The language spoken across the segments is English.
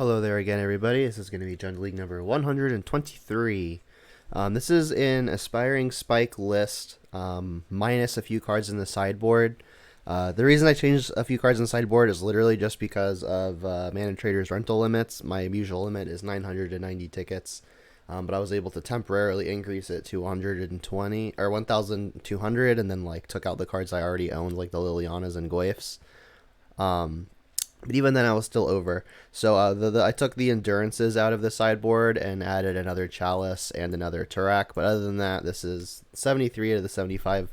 Hello there again, everybody. This is going to be Jungle League number 123. This is an AspiringSpike list, minus a few cards in the sideboard. The reason I changed a few cards in the sideboard is literally just because of Mana Trader's rental limits. My usual limit is 990 tickets, but I was able to temporarily increase it to 120 or 1,200, and then took out the cards I already owned, like the Lilianas and Goyfs. But even then, I was still over. So I took the Endurances out of the sideboard and added another Chalice and another Turak. But other than that, this is 73 out of the 75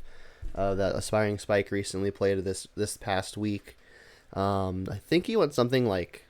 that AspiringSpike recently played this past week. I think he went something like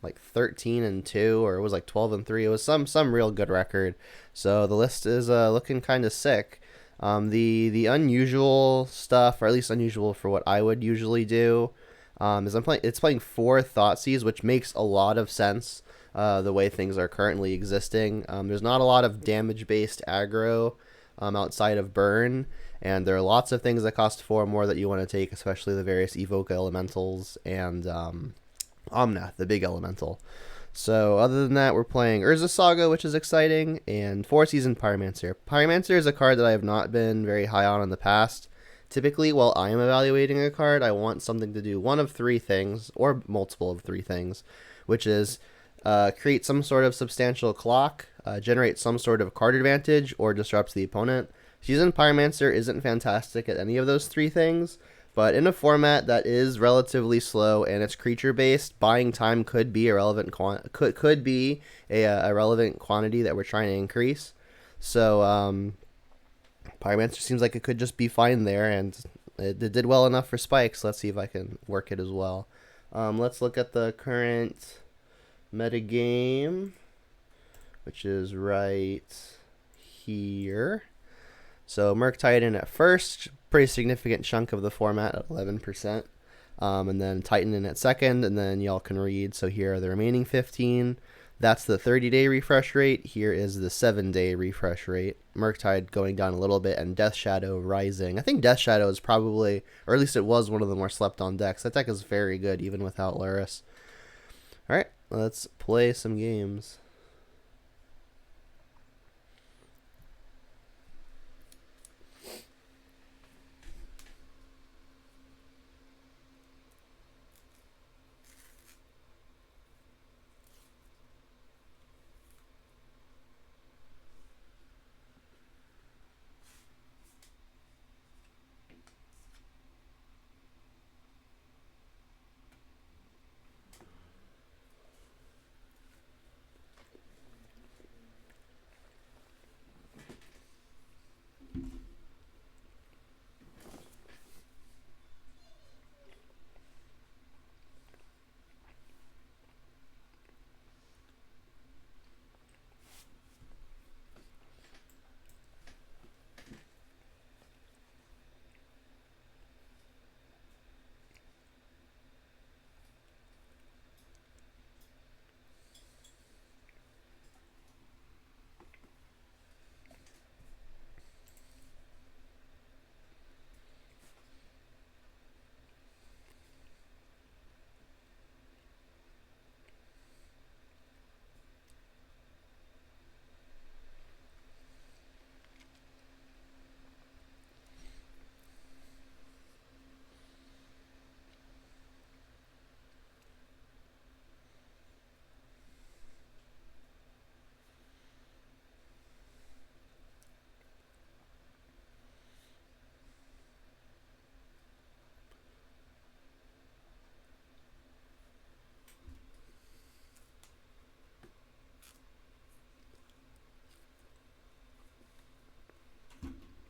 13-2, or it was like 12-3. It was some real good record. So the list is looking kind of sick. The unusual stuff, or at least unusual for what I would usually do, is it's playing 4 Thoughtseize, which makes a lot of sense the way things are currently existing. There's not a lot of damage-based aggro outside of Burn, and there are lots of things that cost 4 more that you want to take, especially the various Evoke Elementals and Omnath, the big Elemental. So other than that, we're playing Urza Saga, which is exciting, and 4 Season Pyromancer. Pyromancer is a card that I have not been very high on in the past. Typically, while I am evaluating a card, I want something to do one of 3 things, or multiple of 3 things, which is create some sort of substantial clock, generate some sort of card advantage, or disrupt the opponent. Seasoned Pyromancer isn't fantastic at any of those 3 things, but in a format that is relatively slow and it's creature-based, buying time could be a relevant could be a relevant quantity that we're trying to increase. So, Pyromancer seems like it could just be fine there, and it did well enough for spikes. Let's see if I can work it as well. Let's look at the current metagame, which is right here. So Murktide in at first, pretty significant chunk of the format at 11%. And then Titan in at second, and then y'all can read. So here are the remaining 15. That's the 30-day refresh rate. Here is the 7-day refresh rate. Murktide going down a little bit, and Death Shadow rising. I think Death Shadow is probably, or at least it was, one of the more slept-on decks. That deck is very good, even without Luris. Alright, let's play some games.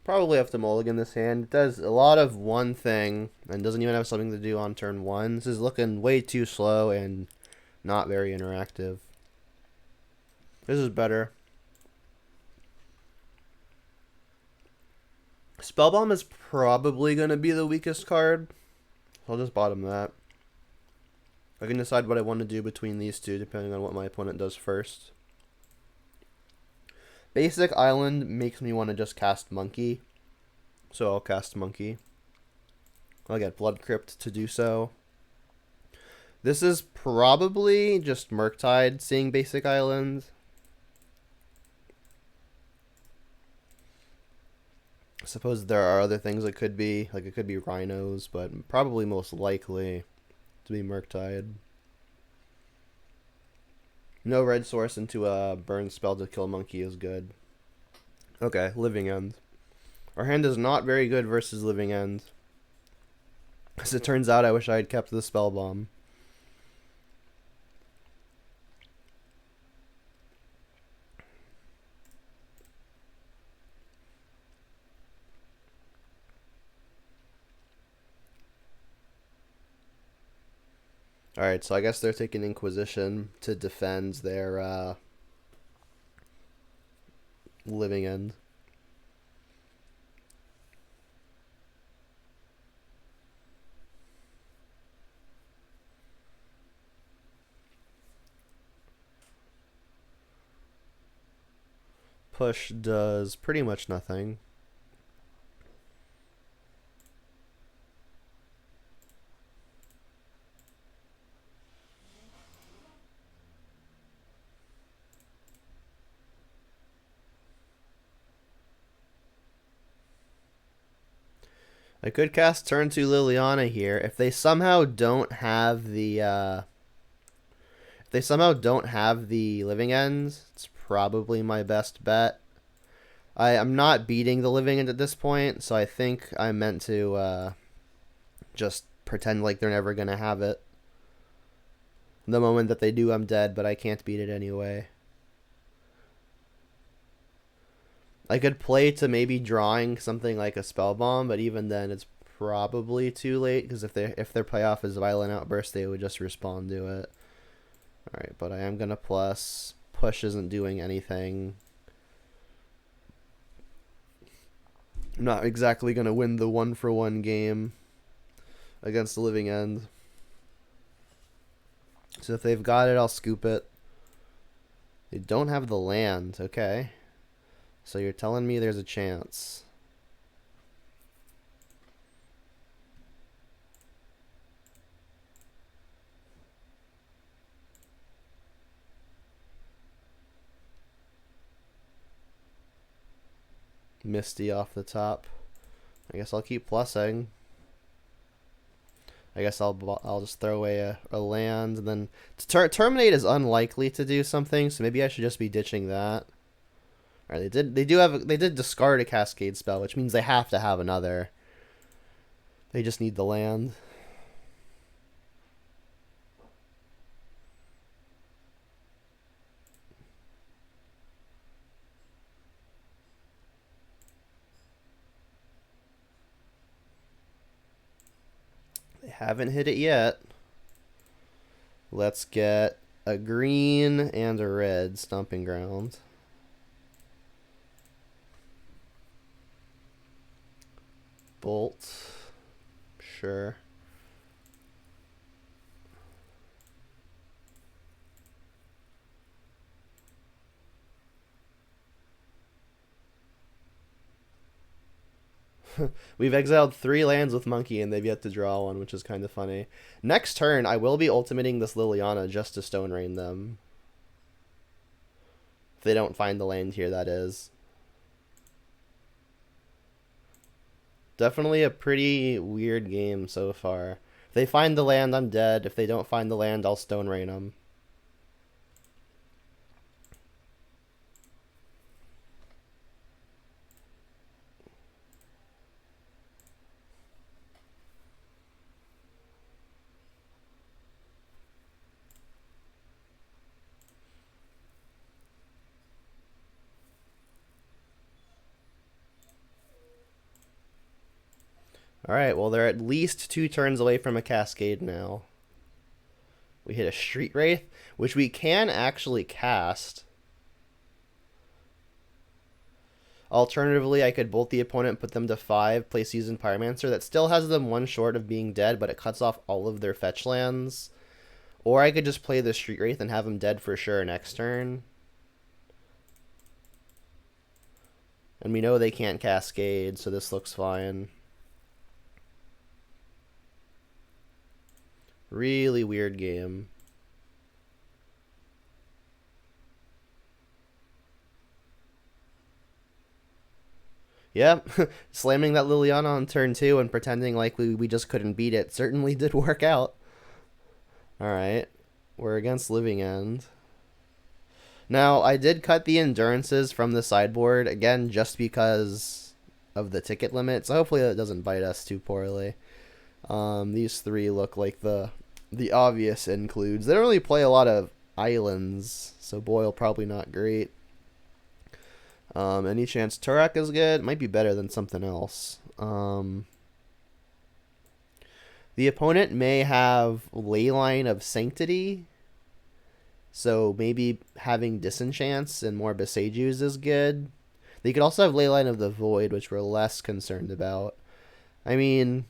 Probably have to mulligan this hand. It does a lot of one thing and doesn't even have something to do on turn 1. This is looking way too slow and not very interactive. This is better. Spellbomb is probably going to be the weakest card. I'll just bottom that. I can decide what I want to do between these two depending on what my opponent does first. Basic Island makes me want to just cast Monkey, so I'll cast Monkey. I'll get Blood Crypt to do so. This is probably just Murktide seeing basic island. I suppose there are other things it could be, like it could be rhinos, but probably most likely to be Murktide. No red source into a burn spell to kill monkey is good. Okay, living end. Our hand is not very good versus living end. As it turns out, I wish I had kept the spell bomb. Alright, so I guess they're taking Inquisition to defend their living end. Push does pretty much nothing. I could cast turn 2 Liliana here. If they somehow don't have the living ends, it's probably my best bet. I'm not beating the living end at this point, so I think I'm meant to just pretend like they're never gonna have it. The moment that they do, I'm dead, but I can't beat it anyway. I could play to maybe drawing something like a spell bomb, but even then, it's probably too late because if their payoff is violent outburst, they would just respond to it. All right, but I am gonna plus. Push isn't doing anything. I'm not exactly gonna win the 1-for-1 game against the living end. So if they've got it, I'll scoop it. They don't have the land, okay. So you're telling me there's a chance. Misty off the top. I guess I'll keep plussing. I guess I'll just throw away a land, and then terminate is unlikely to do something, so maybe I should just be ditching that. All right, they did discard a cascade spell, which means they have to have another. They just need the land. They haven't hit it yet. Let's get a green and a red stomping ground. Bolt. Sure. We've exiled 3 lands with Monkey, and they've yet to draw one, which is kind of funny. Next turn, I will be ultimating this Liliana just to Stone Rain them. If they don't find the land here, that is. Definitely a pretty weird game so far. If they find the land, I'm dead. If they don't find the land, I'll Stone Rain them. Alright, well, they're at least 2 turns away from a Cascade now. We hit a Street Wraith, which we can actually cast. Alternatively, I could bolt the opponent, put them to 5, play Seasoned Pyromancer. That still has them 1 short of being dead, but it cuts off all of their fetch lands. Or I could just play the Street Wraith and have them dead for sure next turn. And we know they can't Cascade, so this looks fine. Really weird game. Yep, slamming that Liliana on turn 2 and pretending like we just couldn't beat it certainly did work out. Alright, we're against Living End. Now, I did cut the endurances from the sideboard, again, just because of the ticket limit, so hopefully that doesn't bite us too poorly. These three look like the obvious includes. They don't really play a lot of islands, so Boyle probably not great. Any chance Turek is good? Might be better than something else. The opponent may have Leyline of Sanctity, so maybe having Disenchants and more Besejus is good. They could also have Leyline of the Void, which we're less concerned about. I mean,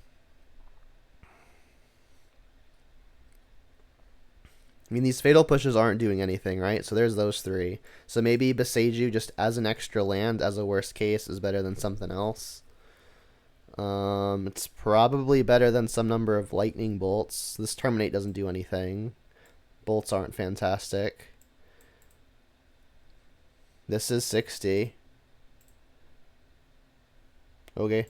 these Fatal Pushes aren't doing anything, right? So there's those three. So maybe Beseju just as an extra land, as a worst case, is better than something else. It's probably better than some number of Lightning Bolts. This Terminate doesn't do anything. Bolts aren't fantastic. This is 60. Okay.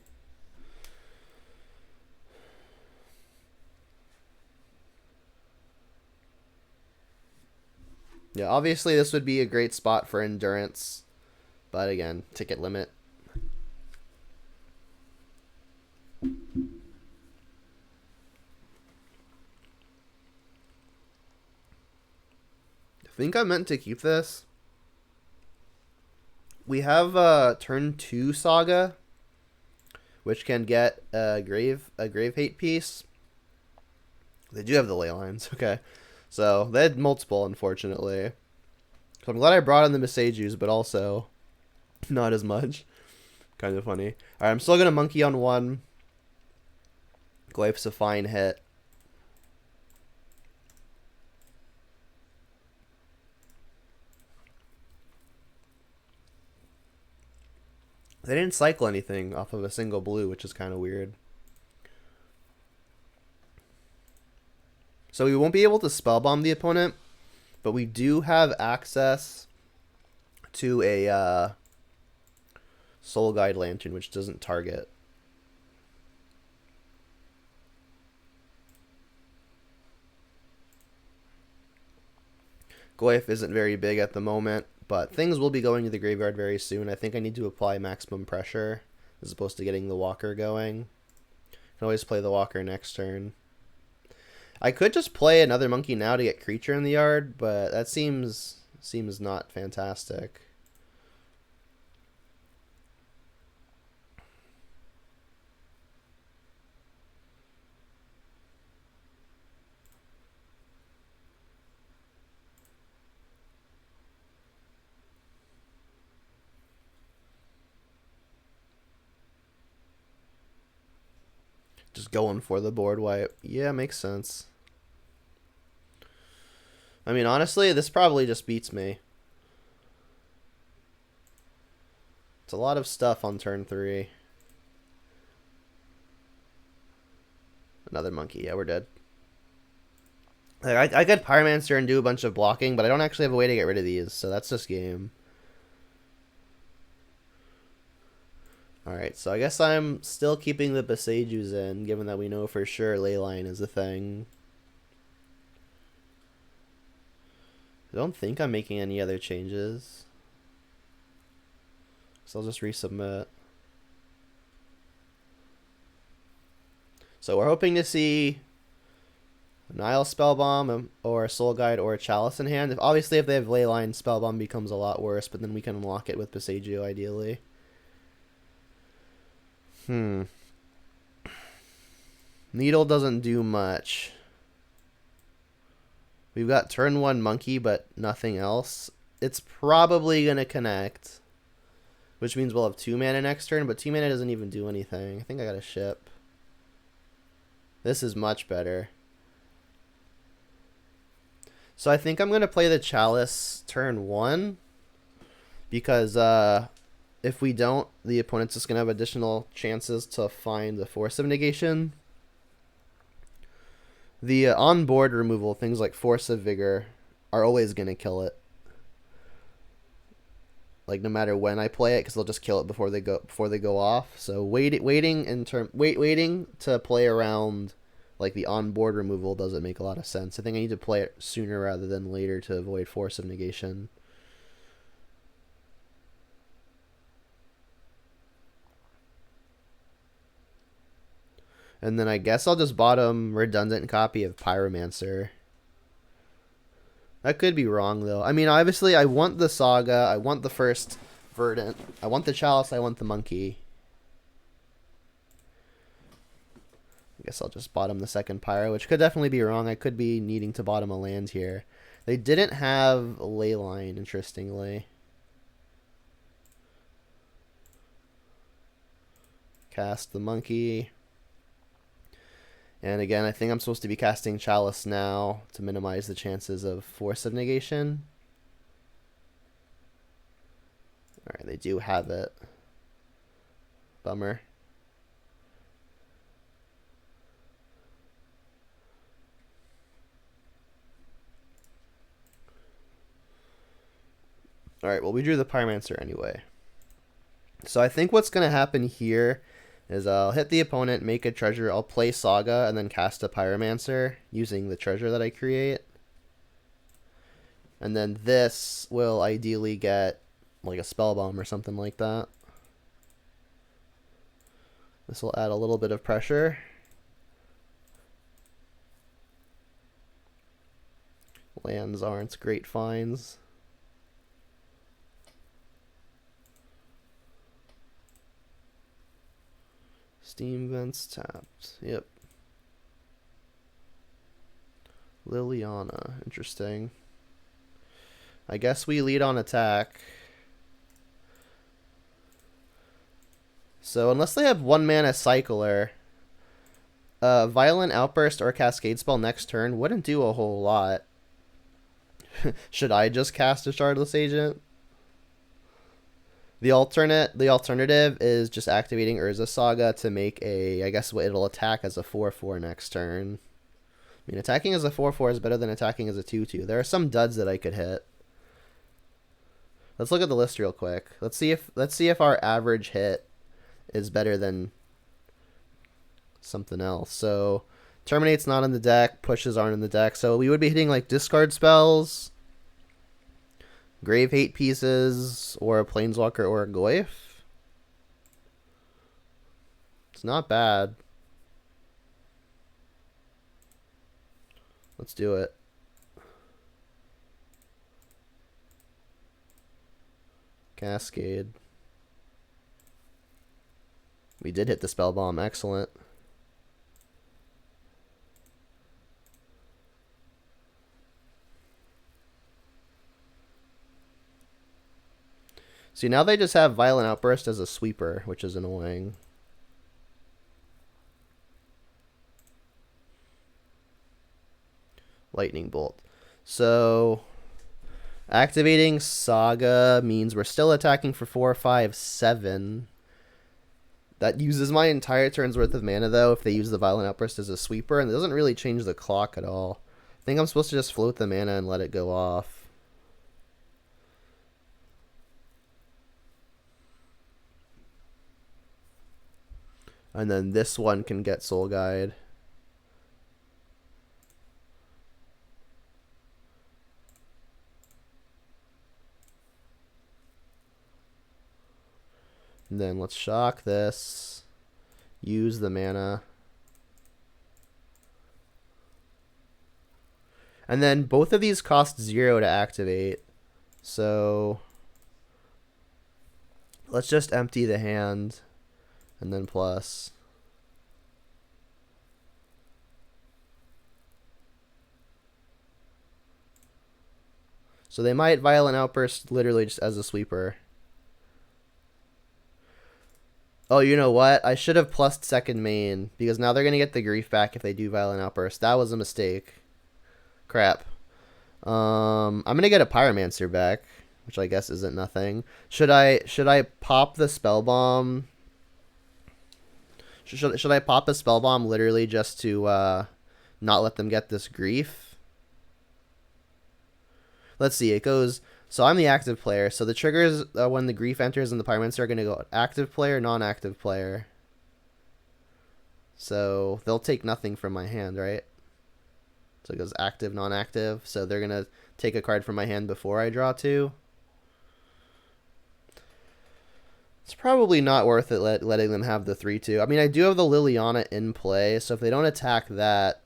Yeah, obviously this would be a great spot for endurance, but again, ticket limit. I think I meant to keep this. We have turn 2 Saga, which can get a grave hate piece. They do have the ley lines, okay. So they had multiple, unfortunately. So I'm glad I brought in the Mesejus, but also not as much. Kind of funny. Alright, I'm still gonna monkey on 1. Glyph's a fine hit. They didn't cycle anything off of a single blue, which is kind of weird. So we won't be able to spellbomb the opponent, but we do have access to a Soul Guide Lantern, which doesn't target. Glyph isn't very big at the moment, but things will be going to the graveyard very soon. I think I need to apply maximum pressure as opposed to getting the Walker going. Can always play the Walker next turn. I could just play another monkey now to get creature in the yard, but that seems not fantastic. Just going for the board wipe. Yeah, makes sense. I mean, honestly, this probably just beats me. It's a lot of stuff on turn 3. Another monkey. Yeah, we're dead. Like, I could Pyromancer and do a bunch of blocking, but I don't actually have a way to get rid of these, so that's just game. Alright, so I guess I'm still keeping the Besejus in, given that we know for sure Leyline is a thing. I don't think I'm making any other changes. So I'll just resubmit. So we're hoping to see Nile Spellbomb or a Soul Guide or a Chalice in hand. Obviously, if they have Leyline, Spellbomb becomes a lot worse, but then we can unlock it with Beseju, ideally. Needle doesn't do much. We've got turn 1 monkey, but nothing else. It's probably going to connect, which means we'll have 2 mana next turn, but 2 mana doesn't even do anything. I think I got a ship. This is much better. So I think I'm going to play the Chalice turn 1, because if we don't, the opponent's just going to have additional chances to find the Force of Negation. The on-board removal, things like Force of Vigor, are always going to kill it. Like no matter when I play it, because they'll just kill it before they go off. So waiting to play around like the on-board removal doesn't make a lot of sense. I think I need to play it sooner rather than later to avoid Force of Negation. And then I guess I'll just bottom redundant copy of Pyromancer. That could be wrong, though. I mean, obviously, I want the Saga. I want the first Verdant. I want the Chalice. I want the Monkey. I guess I'll just bottom the second Pyro, which could definitely be wrong. I could be needing to bottom a land here. They didn't have Leyline, interestingly. Cast the Monkey. And again, I think I'm supposed to be casting Chalice now to minimize the chances of Force of Negation. Alright, they do have it. Bummer. Alright, well, we drew the Pyromancer anyway. So I think what's going to happen here is I'll hit the opponent, make a treasure, I'll play Saga, and then cast a Pyromancer using the treasure that I create. And then this will ideally get like a Spell Bomb or something like that. This will add a little bit of pressure. Lands aren't great finds. Steam Vents tapped. Yep. Liliana. Interesting. I guess we lead on attack. So unless they have 1-mana Cycler, Violent Outburst or Cascade Spell next turn wouldn't do a whole lot. Should I just cast a Shardless Agent? The alternative is just activating Urza Saga to make a, I guess it'll attack as a 4/4 next turn. I mean, attacking as a 4/4 is better than attacking as a 2/2. There are some duds that I could hit. Let's look at the list real quick. Let's see if our average hit is better than something else. So, Terminate's not in the deck, pushes aren't in the deck. So we would be hitting like discard spells, Grave Hate Pieces, or a Planeswalker or a Goyf. It's not bad. Let's do it. Cascade. We did hit the Spell Bomb. Excellent. See, now they just have Violent Outburst as a sweeper, which is annoying. Lightning Bolt. So, activating Saga means we're still attacking for 4, 5, 7. That uses my entire turn's worth of mana, though, if they use the Violent Outburst as a sweeper, and it doesn't really change the clock at all. I think I'm supposed to just float the mana and let it go off. And then this one can get Soul Guide. And then let's shock this. Use the mana. And then both of these cost 0 to activate. So let's just empty the hand. And then plus. So they might Violent Outburst literally just as a sweeper. Oh, you know what? I should have plussed second main, because now they're going to get the grief back if they do Violent Outburst. That was a mistake. Crap. I'm going to get a Pyromancer back, which I guess isn't nothing. Should I pop the Spell Bomb? Should I pop a Spell Bomb literally just to not let them get this grief. Let's see. It goes. So I'm the active player. So the triggers when the grief enters and the pyromancer are going to go active player, non-active player. So they'll take nothing from my hand, right? So it goes active, non-active. So they're going to take a card from my hand before I draw 2. It's probably not worth it letting them have the 3/2. I mean, I do have the Liliana in play, so if they don't attack that,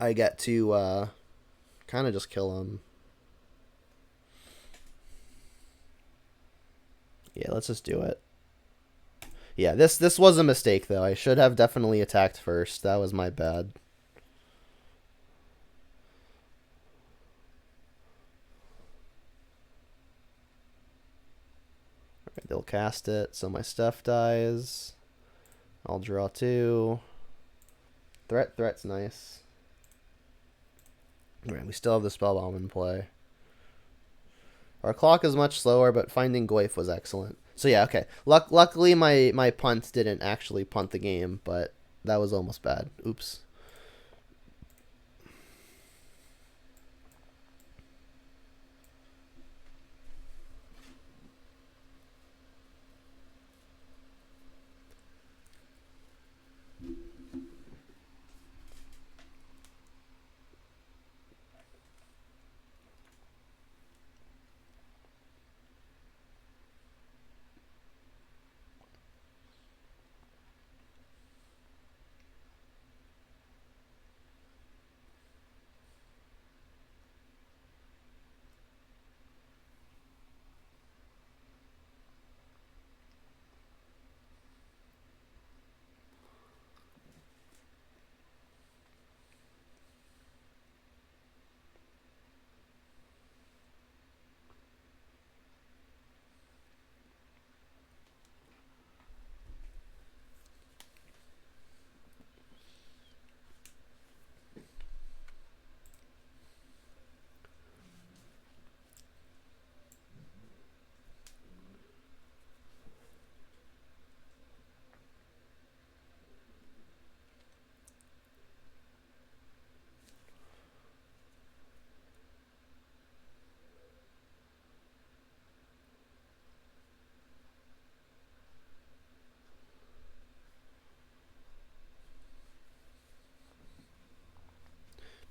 I get to kind of just kill them. Yeah, let's just do it. Yeah, this was a mistake, though. I should have definitely attacked first. That was my bad. Alright, they'll cast it, so my stuff dies. I'll draw 2. Threat's nice. Alright, we still have the spell bomb in play. Our clock is much slower, but finding Goyf was excellent. So yeah, okay. Luckily, my punt didn't actually punt the game, but that was almost bad. Oops.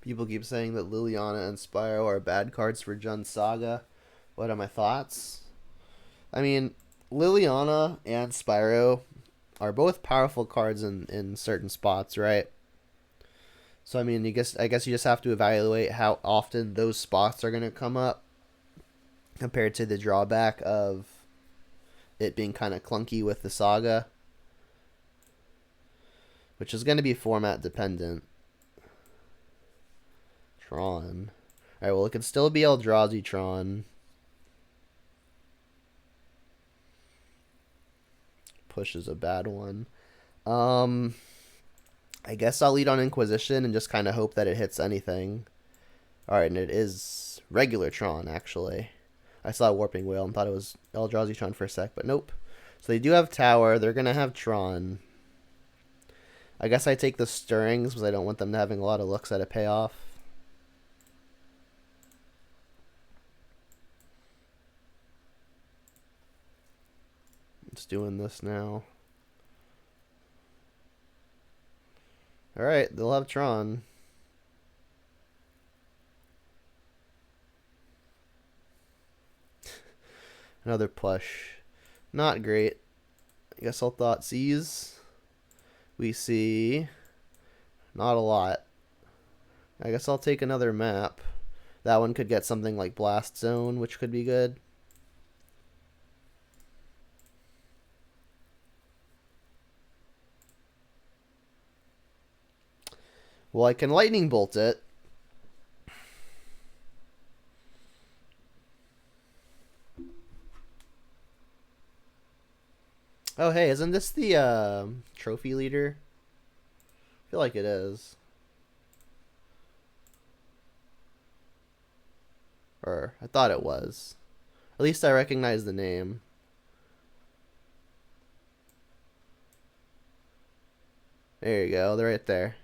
People keep saying that Liliana and Spyro are bad cards for Jund Saga. What are my thoughts? I mean, Liliana and Spyro are both powerful cards in certain spots, right? So I mean, I guess you just have to evaluate how often those spots are going to come up compared to the drawback of it being kind of clunky with the Saga, which is going to be format dependent. Tron. Alright, well, it could still be Eldrazi Tron. Push is a bad one. I guess I'll lead on Inquisition and just kind of hope that it hits anything. Alright, and it is regular Tron, actually. I saw Warping Whale and thought it was Eldrazi Tron for a sec, but nope. So they do have Tower. They're going to have Tron. I guess I take the Stirrings because I don't want them having a lot of looks at a payoff. It's doing this now. Alright, they'll have Tron. Another push. Not great. I guess I'll Thoughtseize. We see not a lot. I guess I'll take another map. That one could get something like Blast Zone, which could be good. Well, I can Lightning Bolt it. Oh, hey, isn't this the trophy leader? I feel like it is. Or, I thought it was. At least I recognize the name. There you go, they're right there.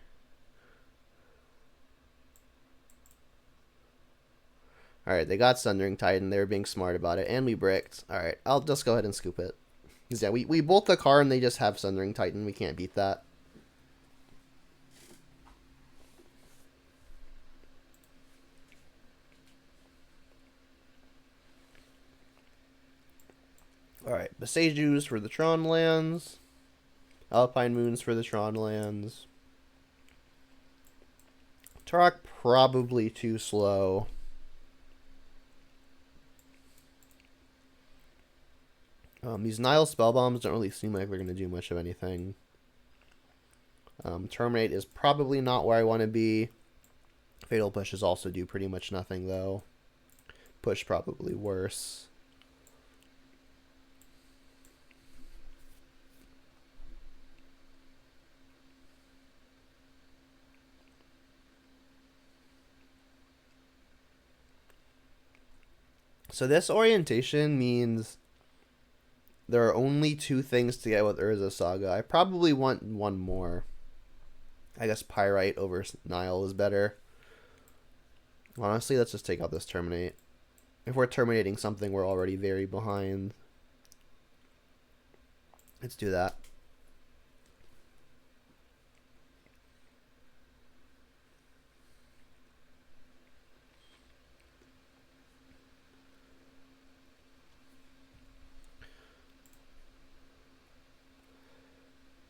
Alright, they got Sundering Titan. They were being smart about it. And we bricked. Alright, I'll just go ahead and scoop it. Because, yeah, we bolt the car and they just have Sundering Titan. We can't beat that. Alright, Besejus for the Tron lands. Alpine Moons for the Tron lands. Turok probably too slow. These Nile spell bombs don't really seem like they're going to do much of anything. Terminate is probably not where I want to be. Fatal Pushes also do pretty much nothing, though. Push probably worse. So this orientation means there are only 2 things to get with Urza Saga. I probably want one more. I guess Pyrite over Nile is better. Honestly, let's just take out this Terminate. If we're terminating something, we're already very behind. Let's do that.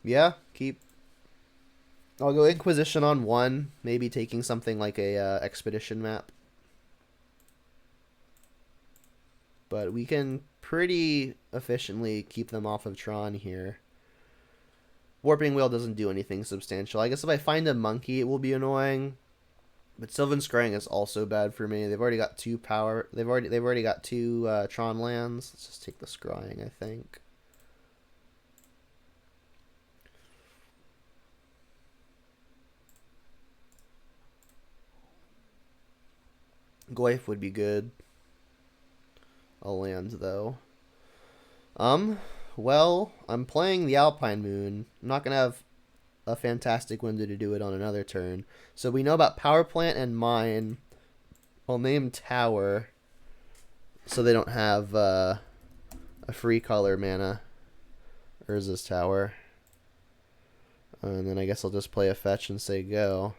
Yeah, keep. I'll go Inquisition on 1, maybe taking something like a Expedition map. But we can pretty efficiently keep them off of Tron here. Warping Wheel doesn't do anything substantial. I guess if I find a monkey, it will be annoying. But Sylvan Scrying is also bad for me. They've already got 2 power. They've already got 2 Tron lands. Let's just take the Scrying, I think. Goyf would be good. A land, though. Well, I'm playing the Alpine Moon. I'm not going to have a fantastic window to do it on another turn. So we know about Power Plant and Mine. I'll name Tower so they don't have a free color mana. Urza's Tower. And then I guess I'll just play a fetch and say go.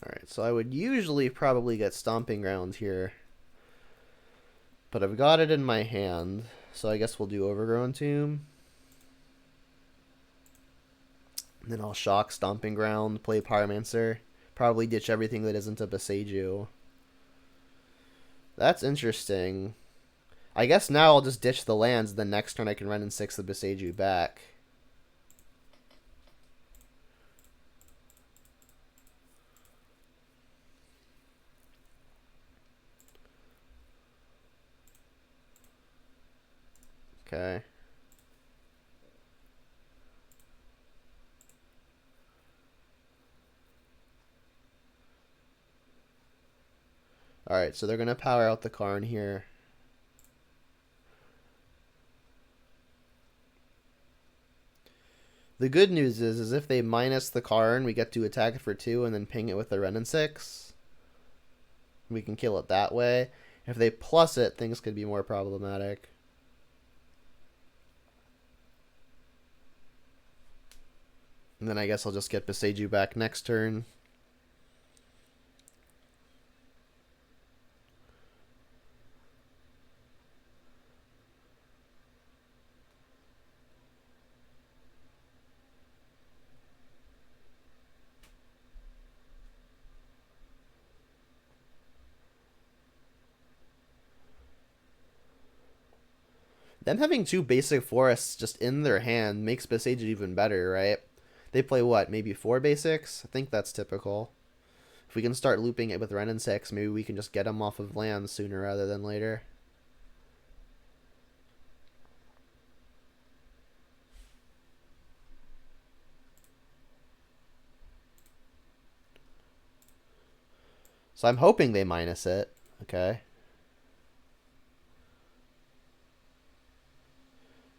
Alright, so I would usually probably get Stomping Ground here. But I've got it in my hand, so I guess we'll do Overgrown Tomb. And then I'll shock Stomping Ground, play Pyromancer. Probably ditch everything that isn't a Beseiju. That's interesting. I guess now I'll just ditch the lands, the next turn I can run and 6 the Beseiju back. Okay. Alright, so they're going to power out the Karn here. The good news is if they minus the Karn, we get to attack it for 2 and then ping it with the Ren and 6. We can kill it that way. If they plus it, things could be more problematic. And then I guess I'll just get Beseiju back next turn. Them having 2 basic forests just in their hand makes Beseiju even better, right? They play what, maybe 4 basics? I think that's typical. If we can start looping it with Ren and 6, maybe we can just get them off of lands sooner rather than later. So I'm hoping they minus it. Okay.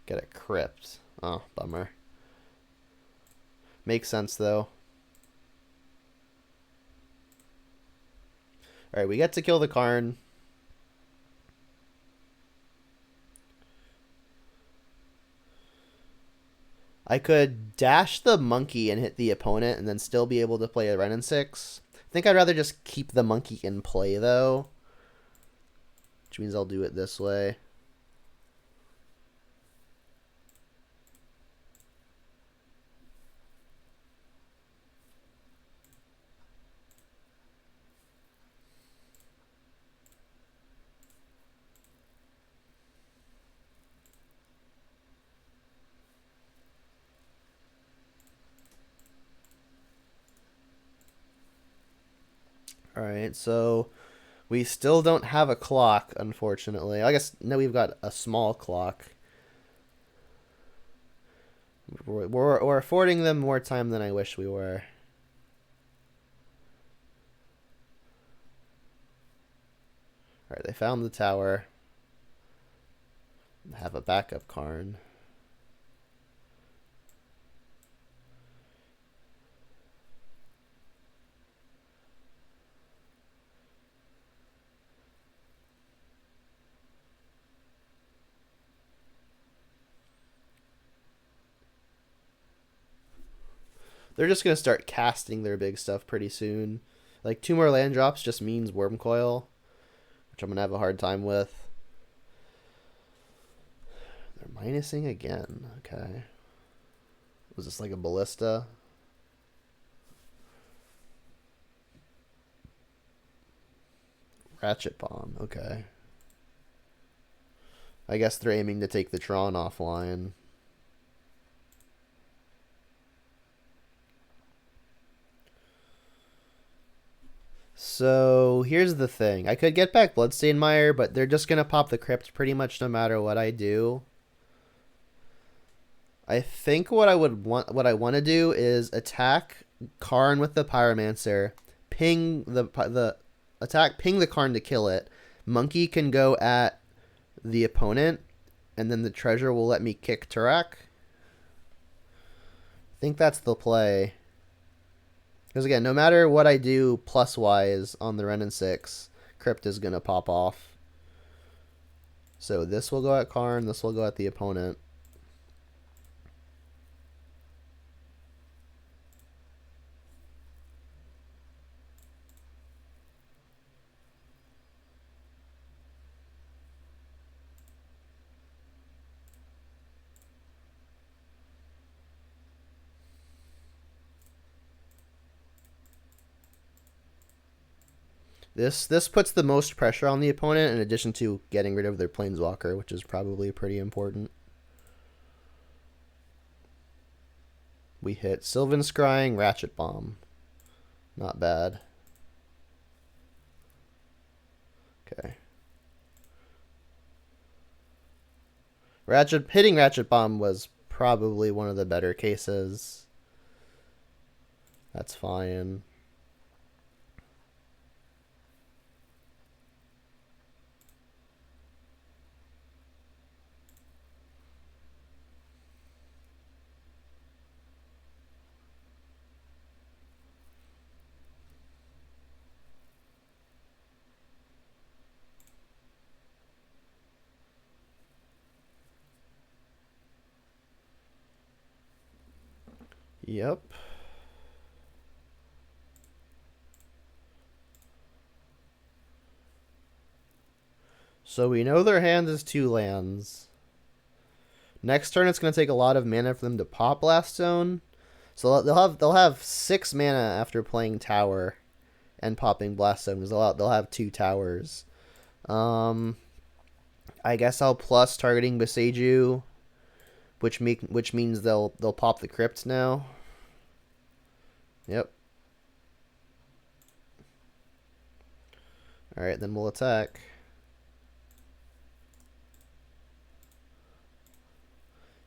Get a crypt. Oh, bummer. Makes sense, though. Alright, we get to kill the Karn. I could dash the monkey and hit the opponent and then still be able to play a Ren and 6. I think I'd rather just keep the monkey in play, though. Which means I'll do it this way. Alright, so we still don't have a clock, unfortunately. I guess, no, we've got a small clock. We're affording them more time than I wish we were. Alright, they found the tower. Have a backup Karn. They're just going to start casting their big stuff pretty soon. Like, 2 more land drops just means Worm Coil, which I'm going to have a hard time with. They're minusing again. Okay. Was this like a ballista? Ratchet Bomb. Okay. I guess they're aiming to take the Tron offline. So here's the thing. I could get back Bloodstained Mire, but they're just going to pop the crypt pretty much no matter what I do. I think what I want to do is attack Karn with the Pyromancer, ping the Karn to kill it. Monkey can go at the opponent, and then the treasure will let me kick Turak. I think that's the play. Because again, no matter what I do plus-wise on the Ren and 6, Crypt is going to pop off. So this will go at Karn, this will go at the opponent. This puts the most pressure on the opponent in addition to getting rid of their Planeswalker, which is probably pretty important. We hit Sylvan Scrying, Ratchet Bomb. Not bad. Okay. Hitting Ratchet Bomb was probably one of the better cases. That's fine. Yep. So we know their hand is 2 lands. Next turn, it's going to take a lot of mana for them to pop Blast Zone. So they'll have 6 mana after playing Tower and popping Blast Zone, because they'll have 2 towers. I guess I'll plus targeting Boseiju, which means they'll pop the Crypt now. Yep. All right, then we'll attack.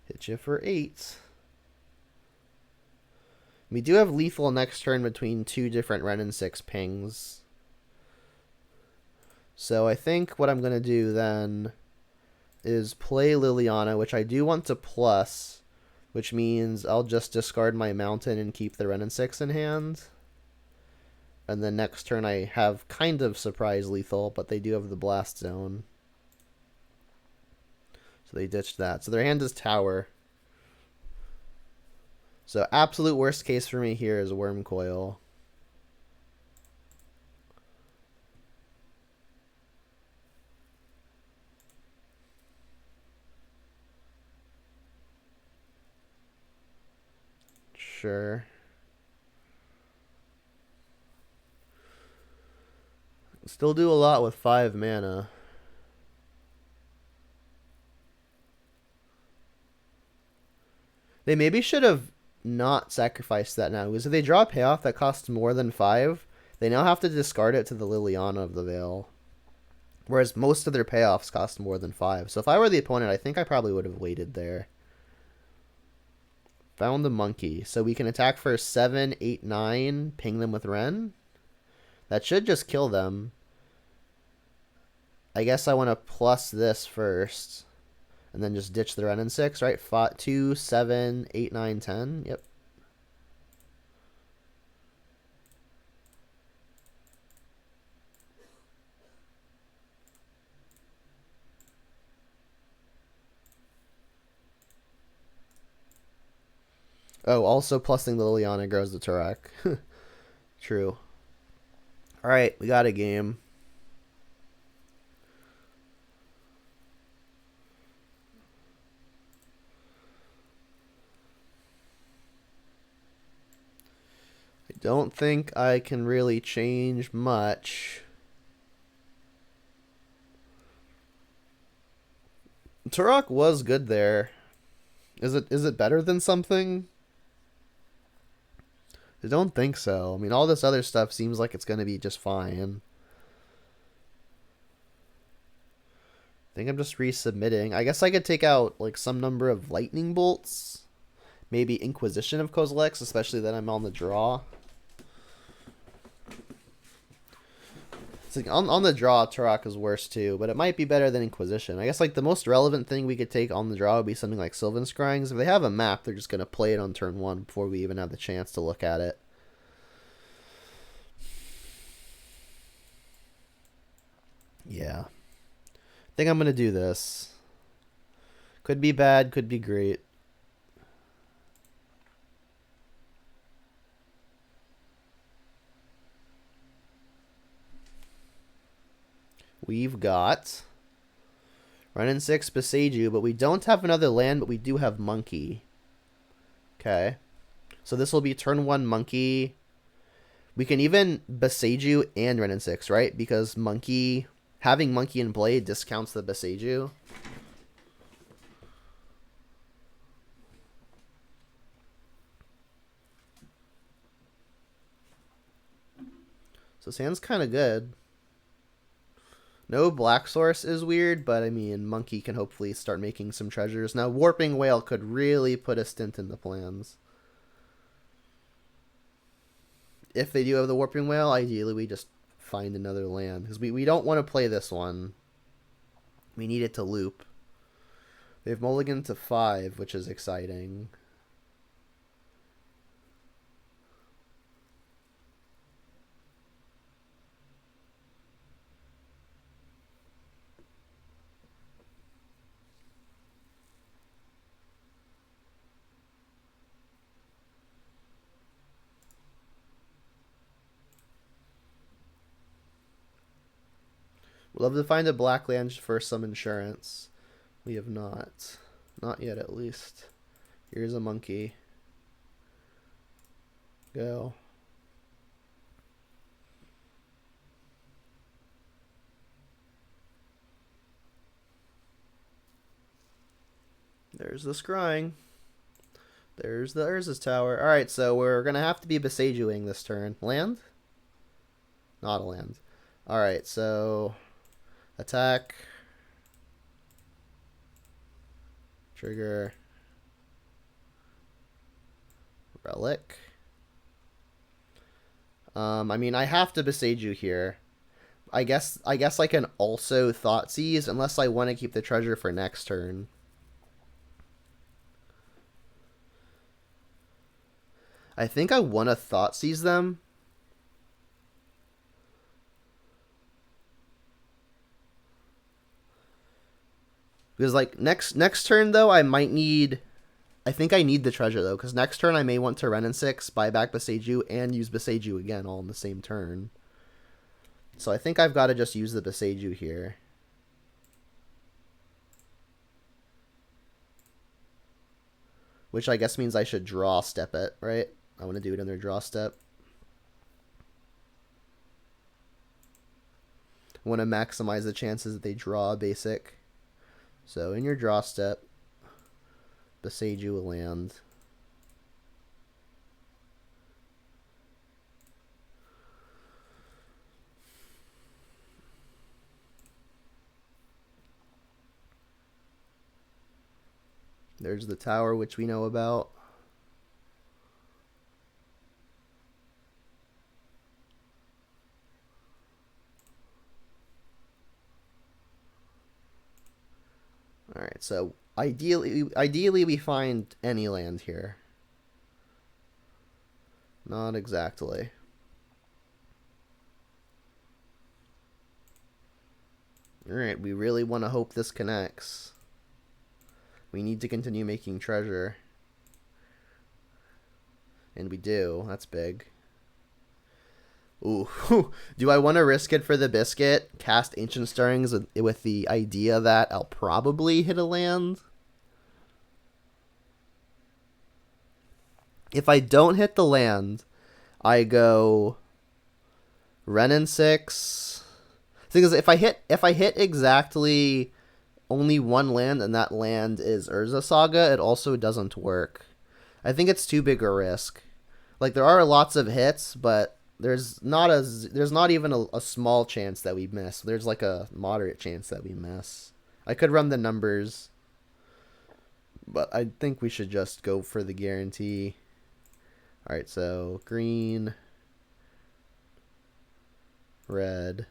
Hit you for 8. We do have lethal next turn between 2 different Ren and 6 pings. So I think what I'm going to do then is play Liliana, which I do want to plus, which means I'll just discard my mountain and keep the Ren and 6 in hand. And then next turn I have kind of surprise lethal, but they do have the blast zone. So they ditched that. So their hand is tower. So absolute worst case for me here is Worm Coil. Sure. Still do a lot with 5 mana. They maybe should have not sacrificed that now, because if they draw a payoff that costs more than 5, they now have to discard it to the Liliana of the Veil. Whereas most of their payoffs cost more than 5. So if I were the opponent, I think I probably would have waited there. Found the monkey. So we can attack for 7, 8, 9, ping them with Ren. That should just kill them. I guess I want to plus this first. And then just ditch the Ren and 6, right? 2, 7, 8, 9, 10. Yep. Oh, also plusing the Liliana grows the Turak. True. Alright, we got a game. I don't think I can really change much. Turok was good there. Is it better than something? I don't think so. I mean, all this other stuff seems like it's going to be just fine. I think I'm just resubmitting. I guess I could take out like some number of lightning bolts. Maybe Inquisition of Kozilek's, especially that I'm on the draw. It's like on the draw, Turok is worse too, but it might be better than Inquisition. I guess like the most relevant thing we could take on the draw would be something like Sylvan Scryings. If they have a map, they're just going to play it on turn 1 before we even have the chance to look at it. Yeah. I think I'm going to do this. Could be bad, could be great. We've got Ren and 6 Beseiju, but we don't have another land, but we do have Monkey. Okay. So this will be turn 1 Monkey. We can even Beseiju and Ren and 6, right? Because Monkey, having Monkey in play discounts the Beseiju. So this hand's kind of good. No black source is weird, but I mean, Monkey can hopefully start making some treasures. Now, Warping Whale could really put a stint in the plans. If they do have the Warping Whale, ideally we just find another land. Because we don't want to play this one. We need it to loop. They have mulligan to 5, which is exciting. We'd love to find a black land for some insurance. We have not. Not yet, at least. Here's a monkey. Go. There's the scrying. There's the Urza's tower. Alright, so we're going to have to be Besejuing this turn. Land? Not a land. Alright, so attack. Trigger. Relic. I mean, I have to Beseju here. I can also Thoughtseize unless I want to keep the treasure for next turn. I think I want to Thoughtseize them. Because like next turn though, I might need. I think I need the treasure though, because next turn I may want to Ren and 6, buy back Beseiju, and use Beseiju again all in the same turn. So I think I've got to just use the Beseiju here. Which I guess means I should draw step it, right? I want to do it in their draw step. I want to maximize the chances that they draw a basic. So in your draw step, Beseiju will land. There's the tower, which we know about. Alright, so ideally we find any land here. Not exactly. Alright, we really want to hope this connects. We need to continue making treasure. And we do. That's big. Ooh. Do I want to risk it for the biscuit? Cast Ancient Stirrings with the idea that I'll probably hit a land? If I don't hit the land, I go Ren and 6. The thing is, if I hit exactly only one land and that land is Urza Saga, it also doesn't work. I think it's too big a risk. Like, there are lots of hits, but there's not even a small chance that we miss. There's like a moderate chance that we miss. I could run the numbers, but I think we should just go for the guarantee. Alright, so green, red,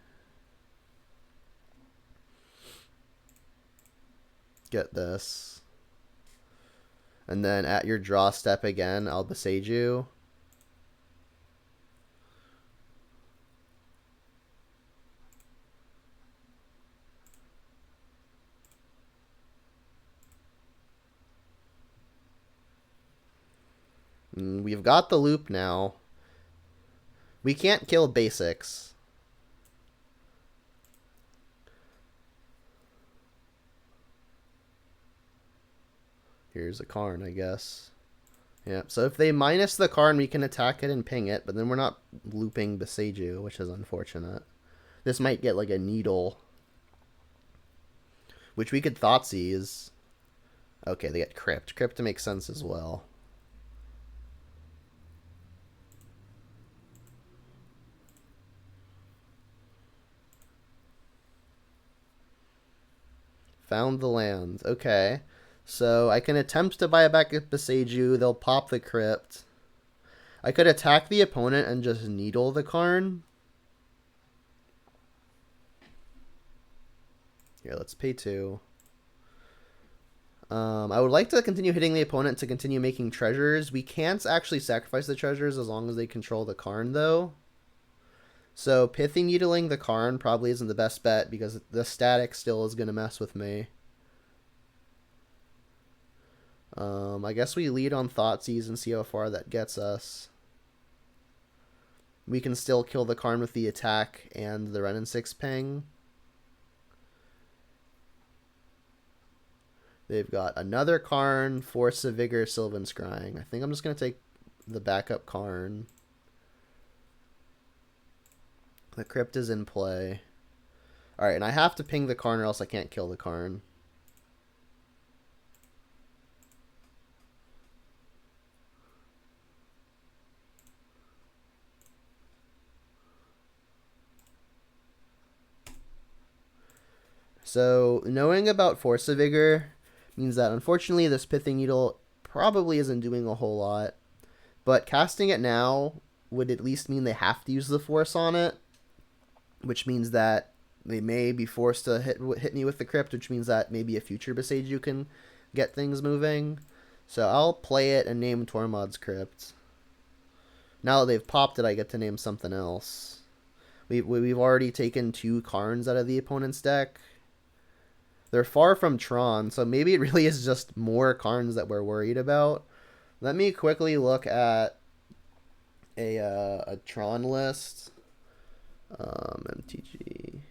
get this, and then at your draw step again, I'll Beseiju. We've got the loop now. We can't kill basics. Here's a Karn, I guess. Yeah, so if they minus the Karn, we can attack it and ping it, but then we're not looping Beseiju, which is unfortunate. This might get like a Needle, which we could Thoughtseize. Okay, they get Crypt. Crypt makes sense as well. Found the land. Okay. So I can attempt to buy back a Beseiju. They'll pop the Crypt. I could attack the opponent and just Needle the Karn. Here, let's pay 2. I would like to continue hitting the opponent to continue making treasures. We can't actually sacrifice the treasures as long as they control the Karn, though. So Pithy Needling the Karn probably isn't the best bet because the static still is going to mess with me. I guess we lead on Thoughtseize and see how far that gets us. We can still kill the Karn with the attack and the Ren and 6 ping. They've got another Karn, Force of Vigor, Sylvan Scrying. I think I'm just going to take the backup Karn. The Crypt is in play. Alright, and I have to ping the Karn or else I can't kill the Karn. So, knowing about Force of Vigor means that unfortunately this Pithing Needle probably isn't doing a whole lot. But casting it now would at least mean they have to use the Force on it. which means that they may be forced to hit me with the crypt, which means that maybe a future Beseiju can get things moving. So I'll play it and name Tormod's Crypt. Now that they've popped it, I get to name something else. We've already taken 2 Karns out of the opponent's deck. They're far from Tron, so maybe it really is just more Karns that we're worried about. Let me quickly look at a Tron list. MTG.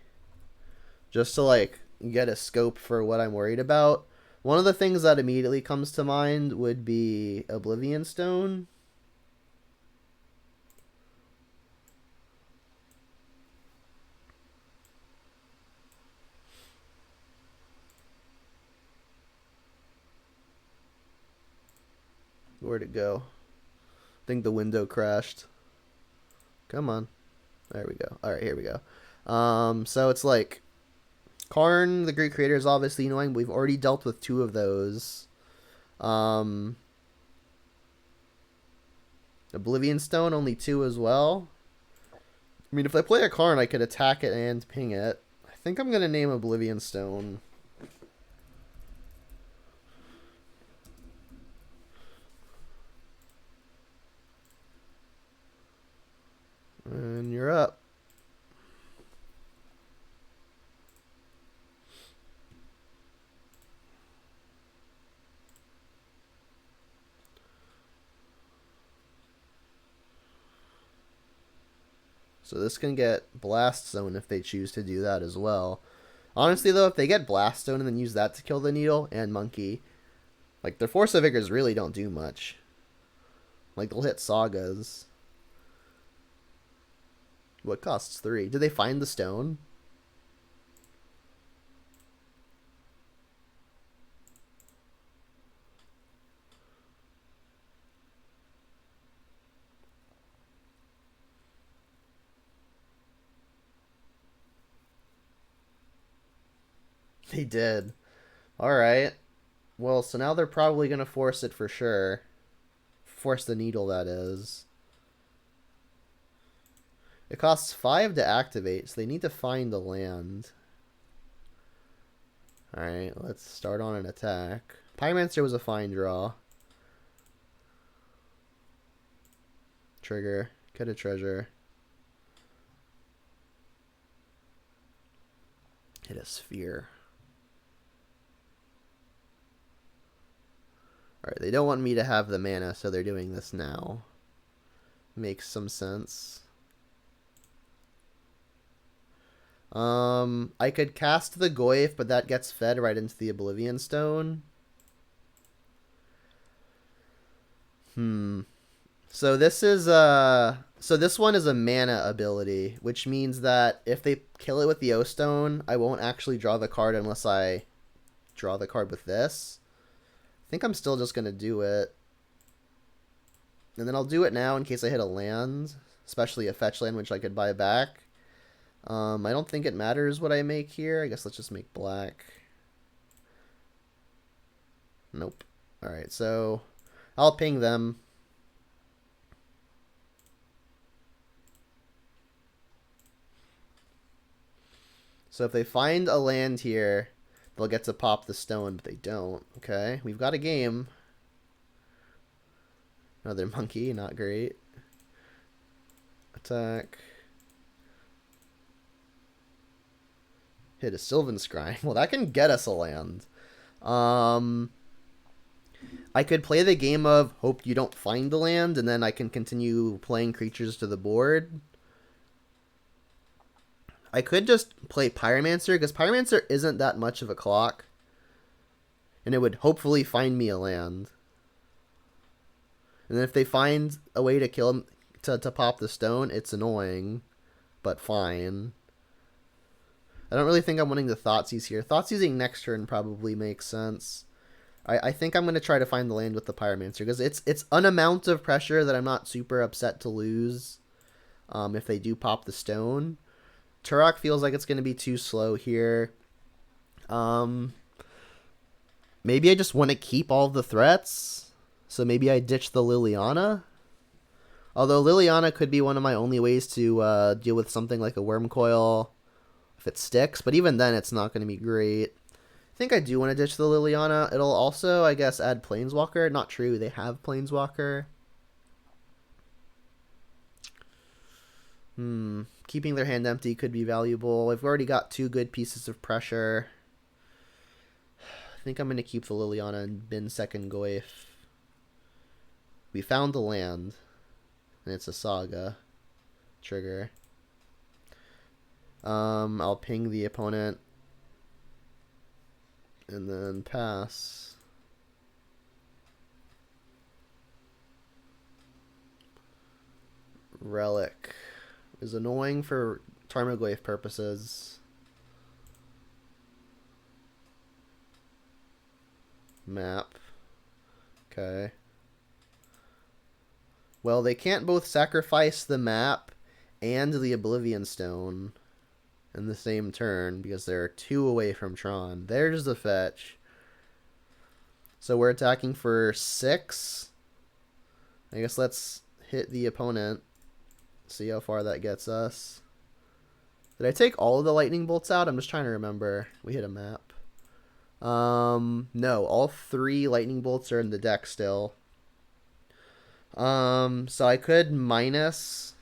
Just to like get a scope for what I'm worried about. One of the things that immediately comes to mind would be Oblivion Stone. Where'd it go? I think the window crashed. Come on. There we go. Alright, here we go. So it's like Karn, the Great Creator, is obviously annoying. We've already dealt with 2 of those. Oblivion Stone, only 2 as well. I mean, if I play a Karn, I could attack it and ping it. I think I'm going to name Oblivion Stone. And you're up. So this can get Blast Zone if they choose to do that as well. Honestly, though, if they get Blast Zone and then use that to kill the Needle and Monkey, like, their Force of Vigors really don't do much. Like, they'll hit Sagas. What costs 3? Did they find the stone? They did. Alright. Well, so now they're probably going to force it for sure. Force the Needle, that is. It costs 5 to activate, so they need to find the land. Alright, let's start on an attack. Pyromancer was a fine draw. Trigger. Get a treasure. Hit a sphere. Alright, they don't want me to have the mana, so they're doing this now. Makes some sense. I could cast the Goyf, but that gets fed right into the Oblivion Stone. So this is so this one is a mana ability, which means that if they kill it with the O-Stone, I won't actually draw the card unless I draw the card with this. I think I'm still just gonna do it. And then I'll do it now in case I hit a land, especially a fetch land, which I could buy back. I don't think it matters what I make here. I guess let's just make black. Nope. Alright, so I'll ping them. So if they find a land here, they'll get to pop the stone, but they don't. Okay, we've got a game. Another monkey, not great. Attack. Hit a Sylvan Scrying. Well, that can get us a land. I could play the game of hope you don't find the land, and then I can continue playing creatures to the board. I could just play Pyromancer, because Pyromancer isn't that much of a clock. And it would hopefully find me a land. And then if they find a way to kill him, to pop the stone, it's annoying, but fine. I don't really think I'm winning the Thoughtseize here. Thoughtseizing next turn probably makes sense. I think I'm going to try to find the land with the Pyromancer, because it's an amount of pressure that I'm not super upset to lose if they do pop the stone. Turok feels like it's going to be too slow here. Maybe I just want to keep all the threats. So maybe I ditch the Liliana. Although Liliana could be one of my only ways to deal with something like a Worm Coil if it sticks, but even then it's not going to be great. I think I do want to ditch the Liliana. It'll also, I guess, add Planeswalker. Not true, they have Planeswalker. Keeping their hand empty could be valuable. I've already got 2 good pieces of pressure. I think I'm going to keep the Liliana and bin second Goyf. We found the land. And it's a Saga. Trigger. I'll ping the opponent. And then pass. Relic is annoying for Tarmogoyf purposes. Map. Okay. Well, they can't both sacrifice the map and the Oblivion Stone in the same turn because they're 2 away from Tron. There's the fetch. So we're attacking for 6. I guess let's hit the opponent. See how far that gets us. Did I take all of the lightning bolts out? I'm just trying to remember. We hit a map. No, all 3 lightning bolts are in the deck still. So I could minus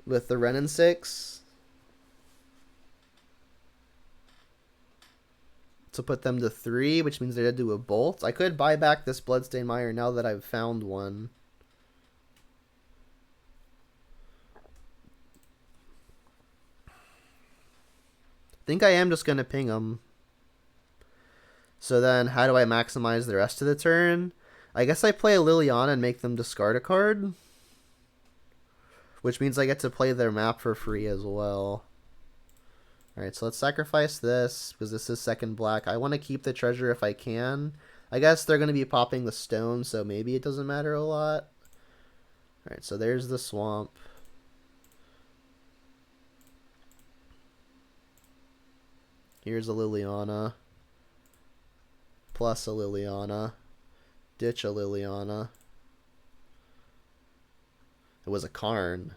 with the Renin 6 to put them to 3, which means they're going to do a bolt. I could buy back this Bloodstained Mire now that I've found one. I think I am just going to ping them. So then how do I maximize the rest of the turn? I guess I play a Liliana and make them discard a card. Which means I get to play their map for free as well. Alright, so let's sacrifice this, because this is second black. I want to keep the treasure if I can. I guess they're going to be popping the stone, so maybe it doesn't matter a lot. Alright, so there's the swamp. Here's a Liliana. Plus a Liliana. Ditch a Liliana. It was a Karn.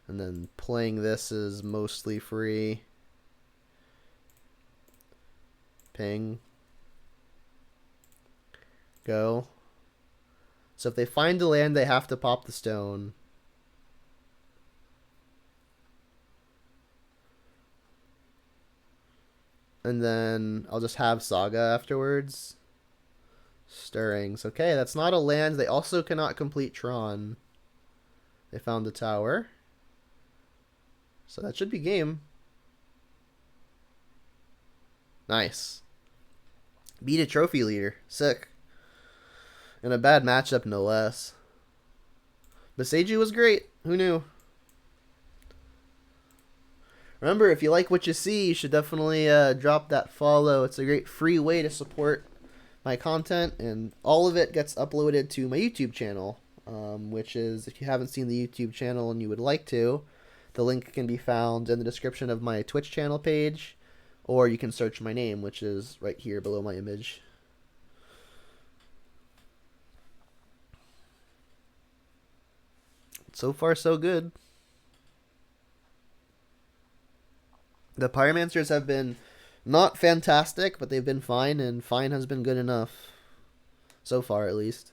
And then playing this is mostly free. Ping. Go. So if they find the land, they have to pop the stone. And then I'll just have Saga afterwards. Stirrings. Okay, that's not a land. They also cannot complete Tron. They found the tower. So that should be game. Nice. Beat a trophy leader. Sick. In a bad matchup, no less. But Seiju was great. Who knew? Remember, if you like what you see, you should definitely drop that follow. It's a great free way to support my content, and all of it gets uploaded to my YouTube channel, which is, if you haven't seen the YouTube channel and you would like to, the link can be found in the description of my Twitch channel page, or you can search my name, which is right here below my image. So far, so good. The Pyromancers have been not fantastic, but they've been fine, and fine has been good enough. So far, at least.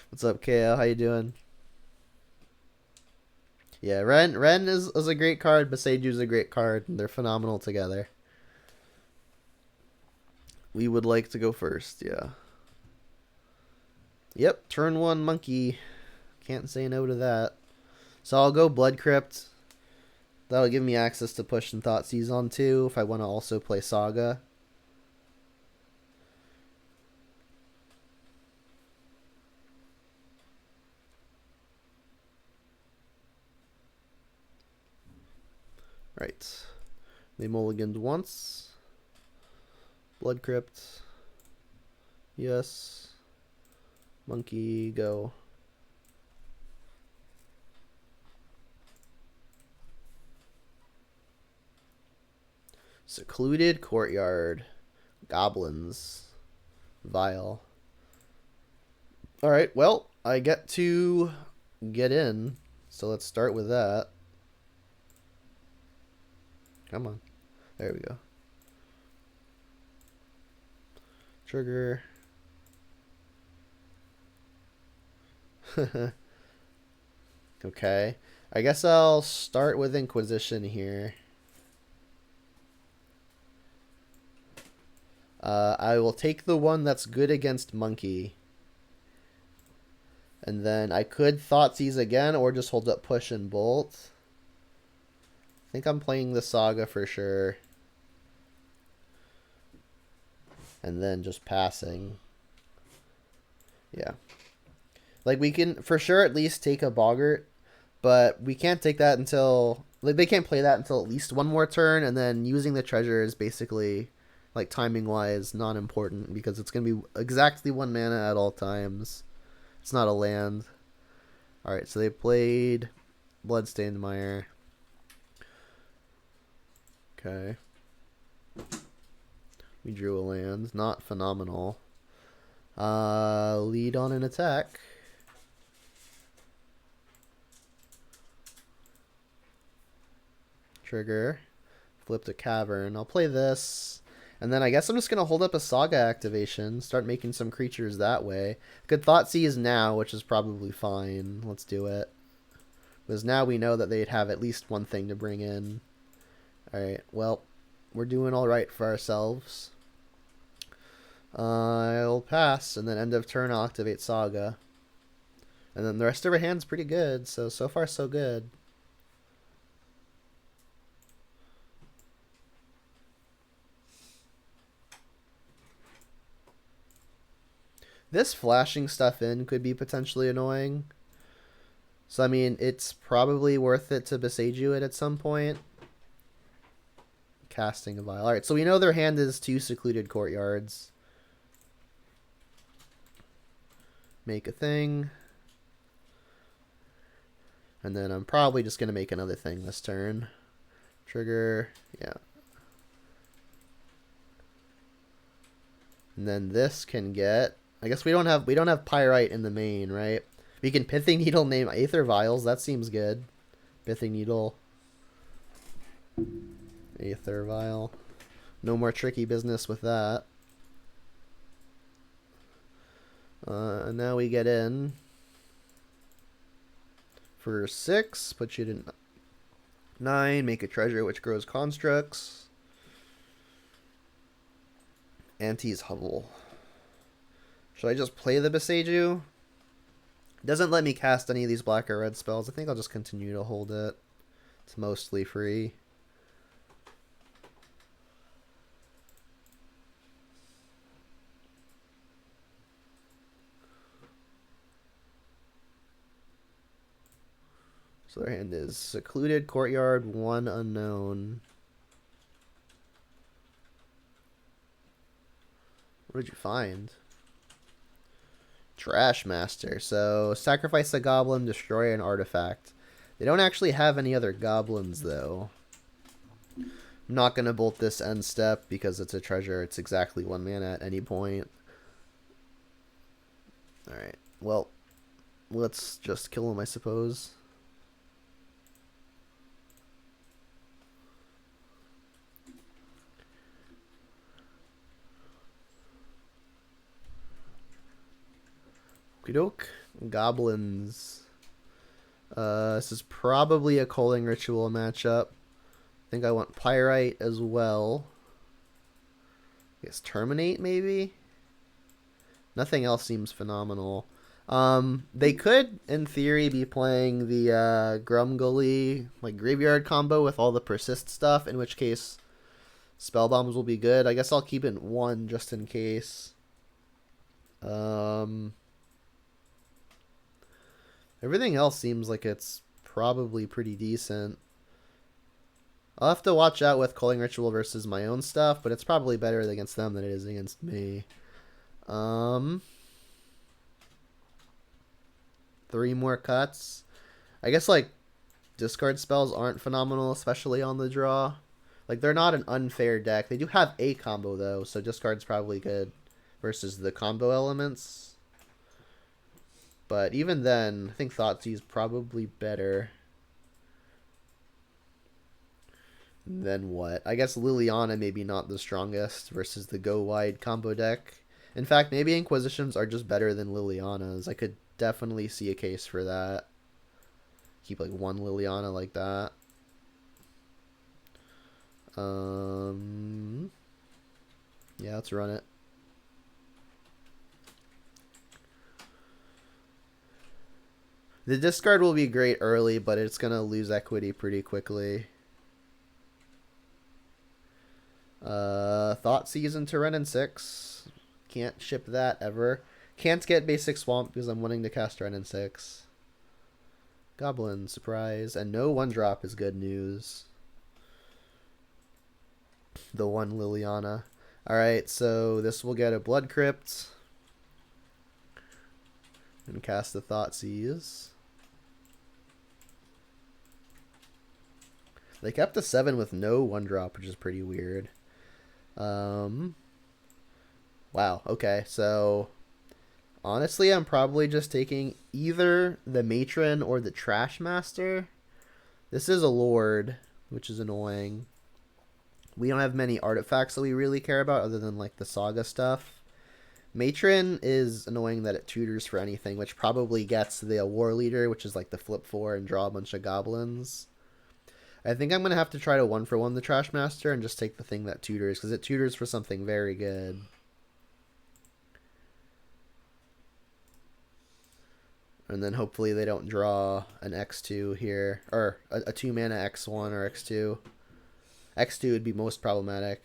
What's up, KO? How you doing? Yeah, Ren is a great card, but Seiju's a great card, and they're phenomenal together. We would like to go first, yeah. Yep, turn 1 monkey. Can't say no to that. So I'll go Blood Crypt. That'll give me access to push and Thoughtseize on 2 if I want to also play Saga. Right. They mulliganed once. Blood Crypt. Yes. Monkey, go. Secluded Courtyard. Goblins. Vile. All right, well, I get to get in, so let's start with that. Come on. There we go. Trigger. Okay. I guess I'll start with Inquisition here. I will take the one that's good against Monkey. And then I could Thoughtseize again or just hold up Push and Bolt. I think I'm playing the Saga for sure. And then just passing. Yeah. Like, we can for sure at least take a Boggart, but we can't take that until... Like, they can't play that until at least one more turn, and then using the treasure is basically, like, timing-wise, not important, because it's going to be exactly 1 mana at all times. It's not a land. Alright, so they played Bloodstained Mire. Okay. We drew a land. Not phenomenal. Lead on an attack. Trigger. Flip to Cavern. I'll play this. And then I guess I'm just going to hold up a Saga activation. Start making some creatures that way. Could Thoughtseize now, which is probably fine. Let's do it. Because now we know that they'd have at least one thing to bring in. Alright, well, we're doing alright for ourselves. I'll pass, and then end of turn I'll activate Saga. And then the rest of our hand's pretty good, so far so good. This flashing stuff in could be potentially annoying. So, I mean, it's probably worth it to Besage it at some point. Casting a Vial. Alright, so we know their hand is 2 Secluded Courtyards. Make a thing. And then I'm probably just going to make another thing this turn. Trigger. Yeah. And then this can get... I guess we don't have Pyrite in the main, right? We can Pithing Needle name Aether Vials. That seems good. Pithing Needle. Aether Vial. No more tricky business with that. And now we get in. For 6, put you to 9. Make a treasure which grows constructs. Auntie's Hovel. Should I just play the Besage? Doesn't let me cast any of these black or red spells. I think I'll just continue to hold it. It's mostly free. So their hand is Secluded Courtyard, 1 unknown. What did you find? Trash Master. So sacrifice a goblin, destroy an artifact. They don't actually have any other goblins though. I'm not gonna bolt this end step because it's a treasure. It's exactly 1 mana at any point. Alright. Well, let's just kill him, I suppose. Doke. Goblins. This is probably a Culling Ritual matchup. I think I want Pyrite as well. I guess Terminate, maybe? Nothing else seems phenomenal. They could, in theory, be playing the Grumgully like Graveyard combo with all the Persist stuff, in which case Spell Bombs will be good. I guess I'll keep it 1 just in case. Everything else seems like it's probably pretty decent. I'll have to watch out with Culling Ritual versus my own stuff, but it's probably better against them than it is against me. 3 more cuts. I guess, like, discard spells aren't phenomenal, especially on the draw. Like, they're not an unfair deck. They do have a combo, though, so discard's probably good versus the combo elements. But even then, I think Thoughtseize is probably better. Then what? I guess Liliana maybe not the strongest versus the Go Wide combo deck. In fact, maybe Inquisitions are just better than Lilianas. I could definitely see a case for that. Keep like one Liliana like that. Yeah, let's run it. The discard will be great early, but it's going to lose equity pretty quickly. Thoughtseize into Ren and 6. Can't ship that ever. Can't get basic Swamp because I'm wanting to cast Ren and 6. Goblin, surprise. And no 1-drop is good news. The one Liliana. Alright, so this will get a Blood Crypt. And cast the Thoughtseize. They kept the 7 with no 1-drop, which is pretty weird. Wow, okay, so honestly, I'm probably just taking either the Matron or the Trash Master. This is a Lord, which is annoying. We don't have many artifacts that we really care about other than like the Saga stuff. Matron is annoying that it tutors for anything, which probably gets the War Leader, which is like the flip 4 and draw a bunch of goblins. I think I'm going to have to try to 1-for-1 the Trash Master and just take the thing that tutors, because it tutors for something very good. And then hopefully they don't draw an X2 here, or a 2-mana X1 or X2. X2 would be most problematic.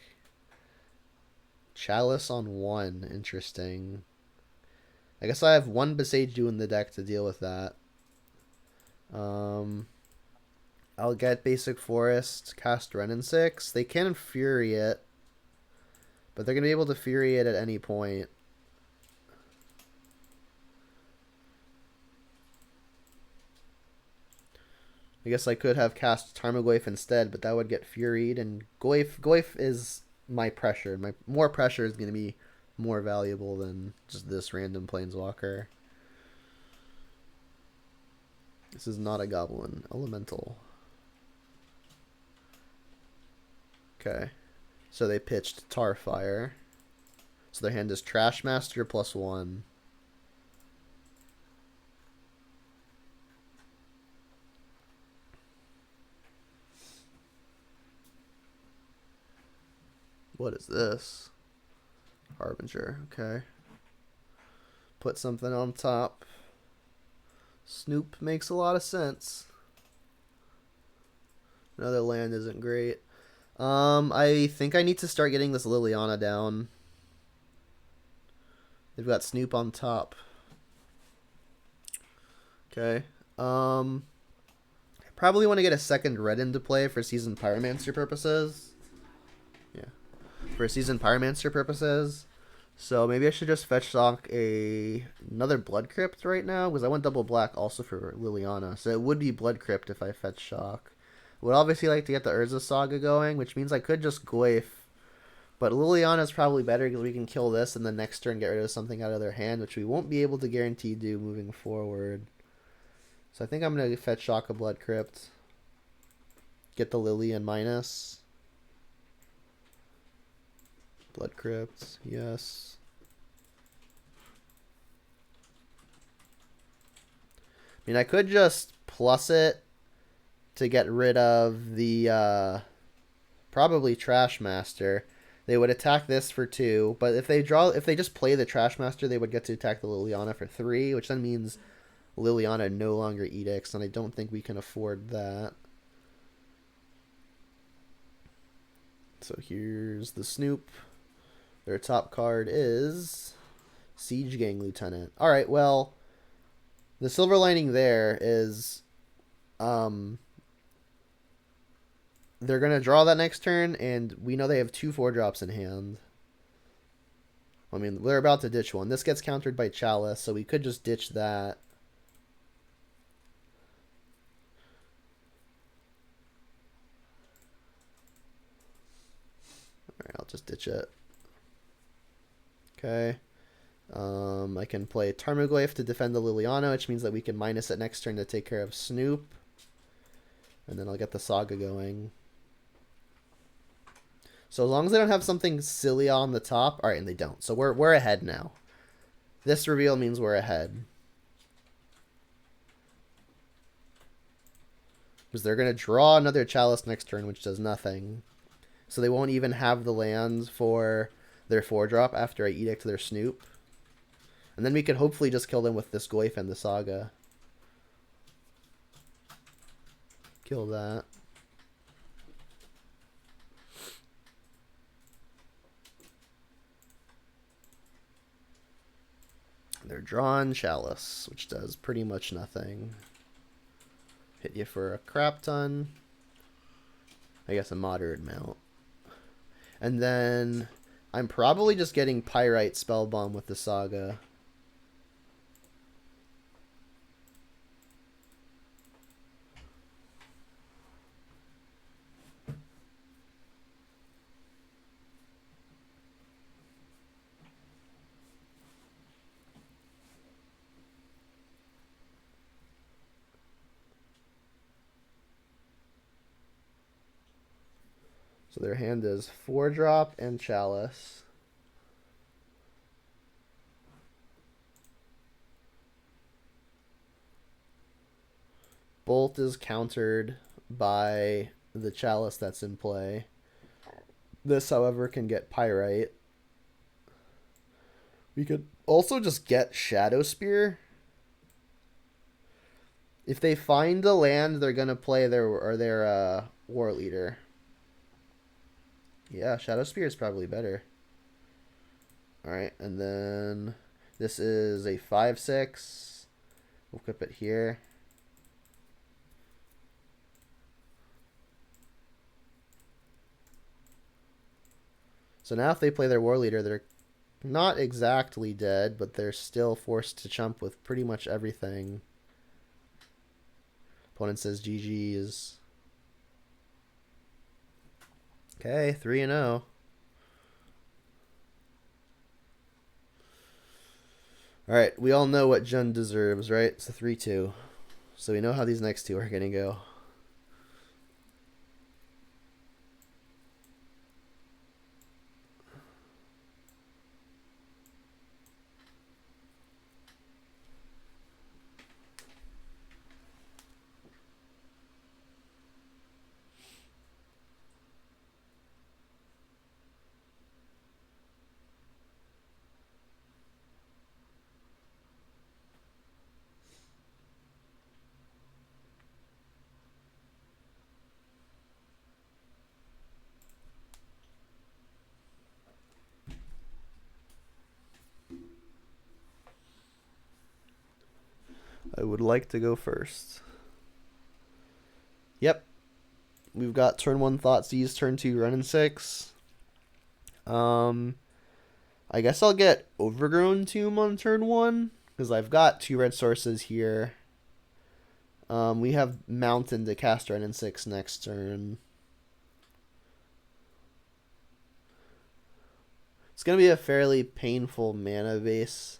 Chalice on 1, interesting. I guess I have 1 Besagedu in the deck to deal with that. I'll get Basic Forest, cast Ren and 6. They can Fury it, but they're going to be able to Fury it at any point. I guess I could have cast Tarmogoyf instead, but that would get Furied, and Goyf is my pressure. My more pressure is going to be more valuable than just this random Planeswalker. This is not a Goblin. Elemental. Okay. So they pitched Tarfire. So their hand is Trash Master +1. What is this? Harbinger. Okay. Put something on top. Snoop makes a lot of sense. Another land isn't great. I think I need to start getting this Liliana down. They've got Snoop on top. Okay. I probably want to get a second red into play for Seasoned Pyromancer purposes. Yeah. For Seasoned Pyromancer purposes. So maybe I should just fetch stock another Blood Crypt right now, because I want double black also for Liliana. So it would be Blood Crypt if I fetch shock. Would obviously like to get the Urza Saga going, which means I could just Goyf. But Liliana is probably better because we can kill this and then next turn get rid of something out of their hand, which we won't be able to guarantee do moving forward. So I think I'm going to fetch shock a Blood Crypt. Get the Lilian minus. Blood Crypt, yes. I mean, I could just plus it to get rid of the probably Trash Master. They would attack this for 2, but if they just play the Trash Master, they would get to attack the Liliana for 3, which then means Liliana no longer edicts, and I don't think we can afford that. So here's the Snoop. Their top card is Siege Gang Lieutenant. Alright, well, the silver lining there is they're going to draw that next turn, and we know they have 2 4-drops in hand. I mean, they're about to ditch one. This gets countered by Chalice, so we could just ditch that. Alright, I'll just ditch it. Okay. I can play Tarmogoyf to defend the Liliana, which means that we can minus it next turn to take care of Snoop. And then I'll get the Saga going. So as long as they don't have something silly on the top. Alright, and they don't. So we're ahead now. This reveal means we're ahead. Because they're going to draw another Chalice next turn, which does nothing. So they won't even have the lands for their 4-drop after I Edict their Snoop. And then we can hopefully just kill them with this Goyf and the Saga. Kill that. They're drawn Chalice, which does pretty much nothing. Hit you for a crap ton. I guess a moderate amount. And then I'm probably just getting Pyrite Spellbomb with the Saga. So their hand is 4-drop and Chalice. Bolt is countered by the Chalice that's in play. This, however, can get Pyrite. We could also just get Shadow Spear. If they find the land, they're gonna play their War Leader. Yeah, Shadow Spear is probably better. Alright, and then this is a 5/6. We'll equip it here. So now if they play their War Leader, they're not exactly dead, but they're still forced to chump with pretty much everything. Opponent says GG's. Okay, 3-0. Alright, we all know what Jund deserves, right? It's a 3-2. So we know how these next two are going to go. I would like to go first. Yep. We've got turn 1 Thoughtseize, turn 2 Renin 6. I guess I'll get Overgrown Tomb on turn 1, because I've got 2 red sources here. We have Mountain to cast Renin 6 next turn. It's gonna be a fairly painful mana base.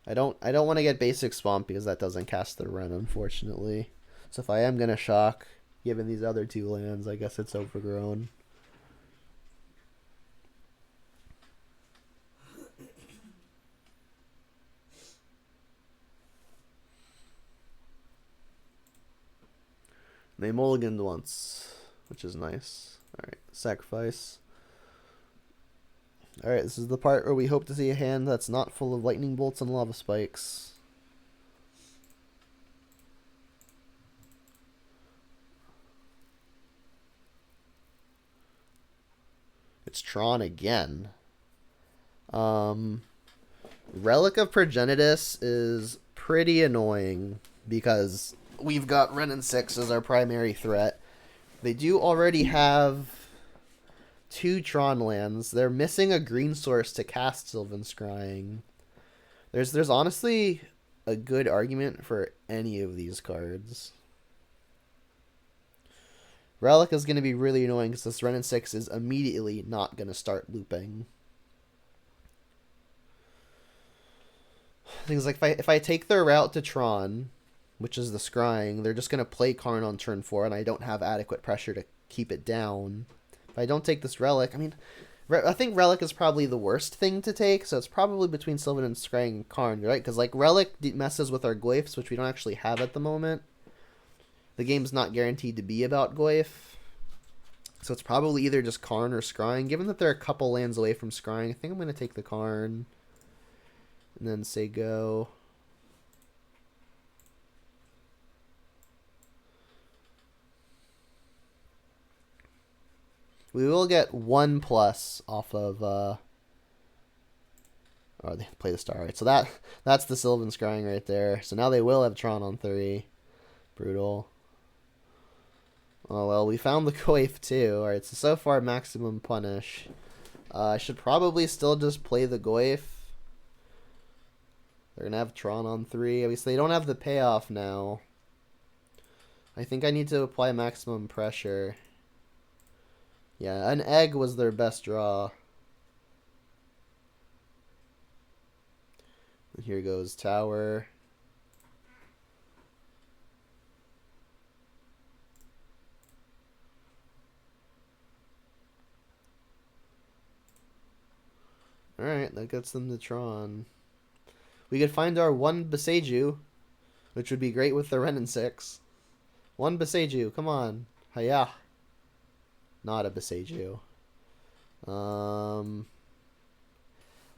I don't want to get basic Swamp because that doesn't cast the run, unfortunately. So if I am gonna shock, given these other 2 lands, I guess it's Overgrown. They mulliganed once, which is nice. Alright, sacrifice. Alright, this is the part where we hope to see a hand that's not full of lightning bolts and lava spikes. It's Tron again. Relic of Progenitus is pretty annoying because we've got Renin 6 as our primary threat. They do already have 2 Tron lands. They're missing a green source to cast Sylvan Scrying. There's honestly a good argument for any of these cards. Relic is going to be really annoying because this Renin 6 is immediately not going to start looping. Things like if I take their route to Tron, which is the scrying, they're just gonna play Karn on turn 4, and I don't have adequate pressure to keep it down. If I don't take this relic, I mean, I think relic is probably the worst thing to take, so it's probably between Sylvan and scrying and Karn, right? Because like relic messes with our glyphs, which we don't actually have at the moment. The game's not guaranteed to be about glyph. So it's probably either just Karn or scrying. Given that they're a couple lands away from scrying, I think I'm going to take the Karn. And then say go. We will get 1+ off of... Oh, they play the star. Right, so that's the Sylvan scrying right there. So now they will have Tron on 3. Brutal. Oh, well, we found the Goif, too. Alright, so far, maximum punish. I should probably still just play the Goif. They're going to have Tron on 3. At least they don't have the payoff now. I think I need to apply maximum pressure. Yeah, an egg was their best draw. And here goes Tower. Alright, that gets them to Tron. We could find our 1 Beseju, which would be great with the Ren and 6. 1 Beseju, come on. Hiya. Not a Beseju.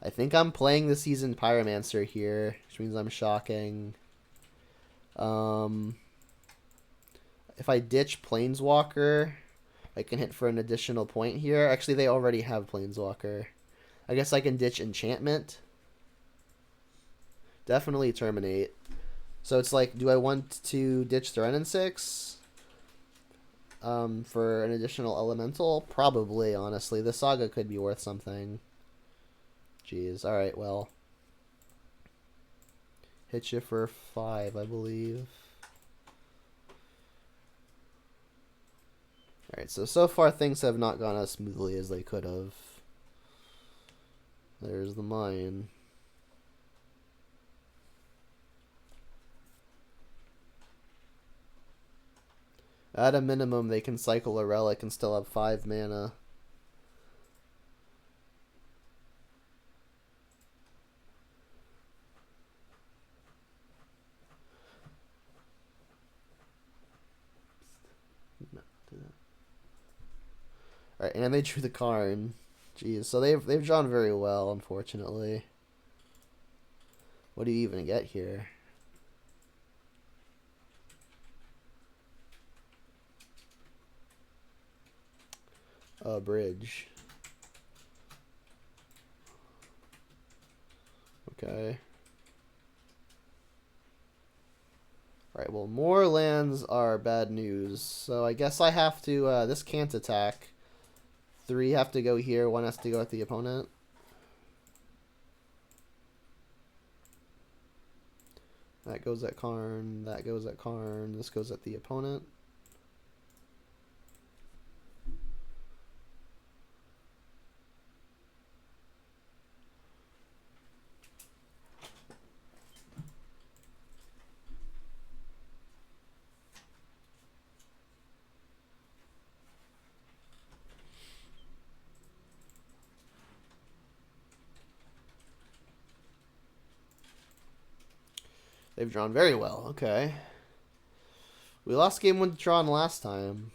I think I'm playing the Seasoned Pyromancer here, which means I'm shocking. If I ditch Planeswalker, I can hit for an additional point here. Actually, they already have Planeswalker. I guess I can ditch Enchantment. Definitely Terminate. So it's like, do I want to ditch the Ren and 6 for an additional Elemental? Probably, honestly. The Saga could be worth something. Jeez. Alright, well. Hit you for 5, I believe. Alright, so far things have not gone as smoothly as they could have. There's the mine. At a minimum, they can cycle a relic and still have 5 mana. Alright, and they drew the Karn. Jeez, so they've drawn very well, unfortunately. What do you even get here? A bridge. Okay. Alright, well, more lands are bad news. So I guess I have to, this can't attack. 3 have to go here, 1 has to go at the opponent. That goes at Karn, that goes at Karn, this goes at the opponent. They've drawn very well. Okay. We lost game 1 to Tron last time.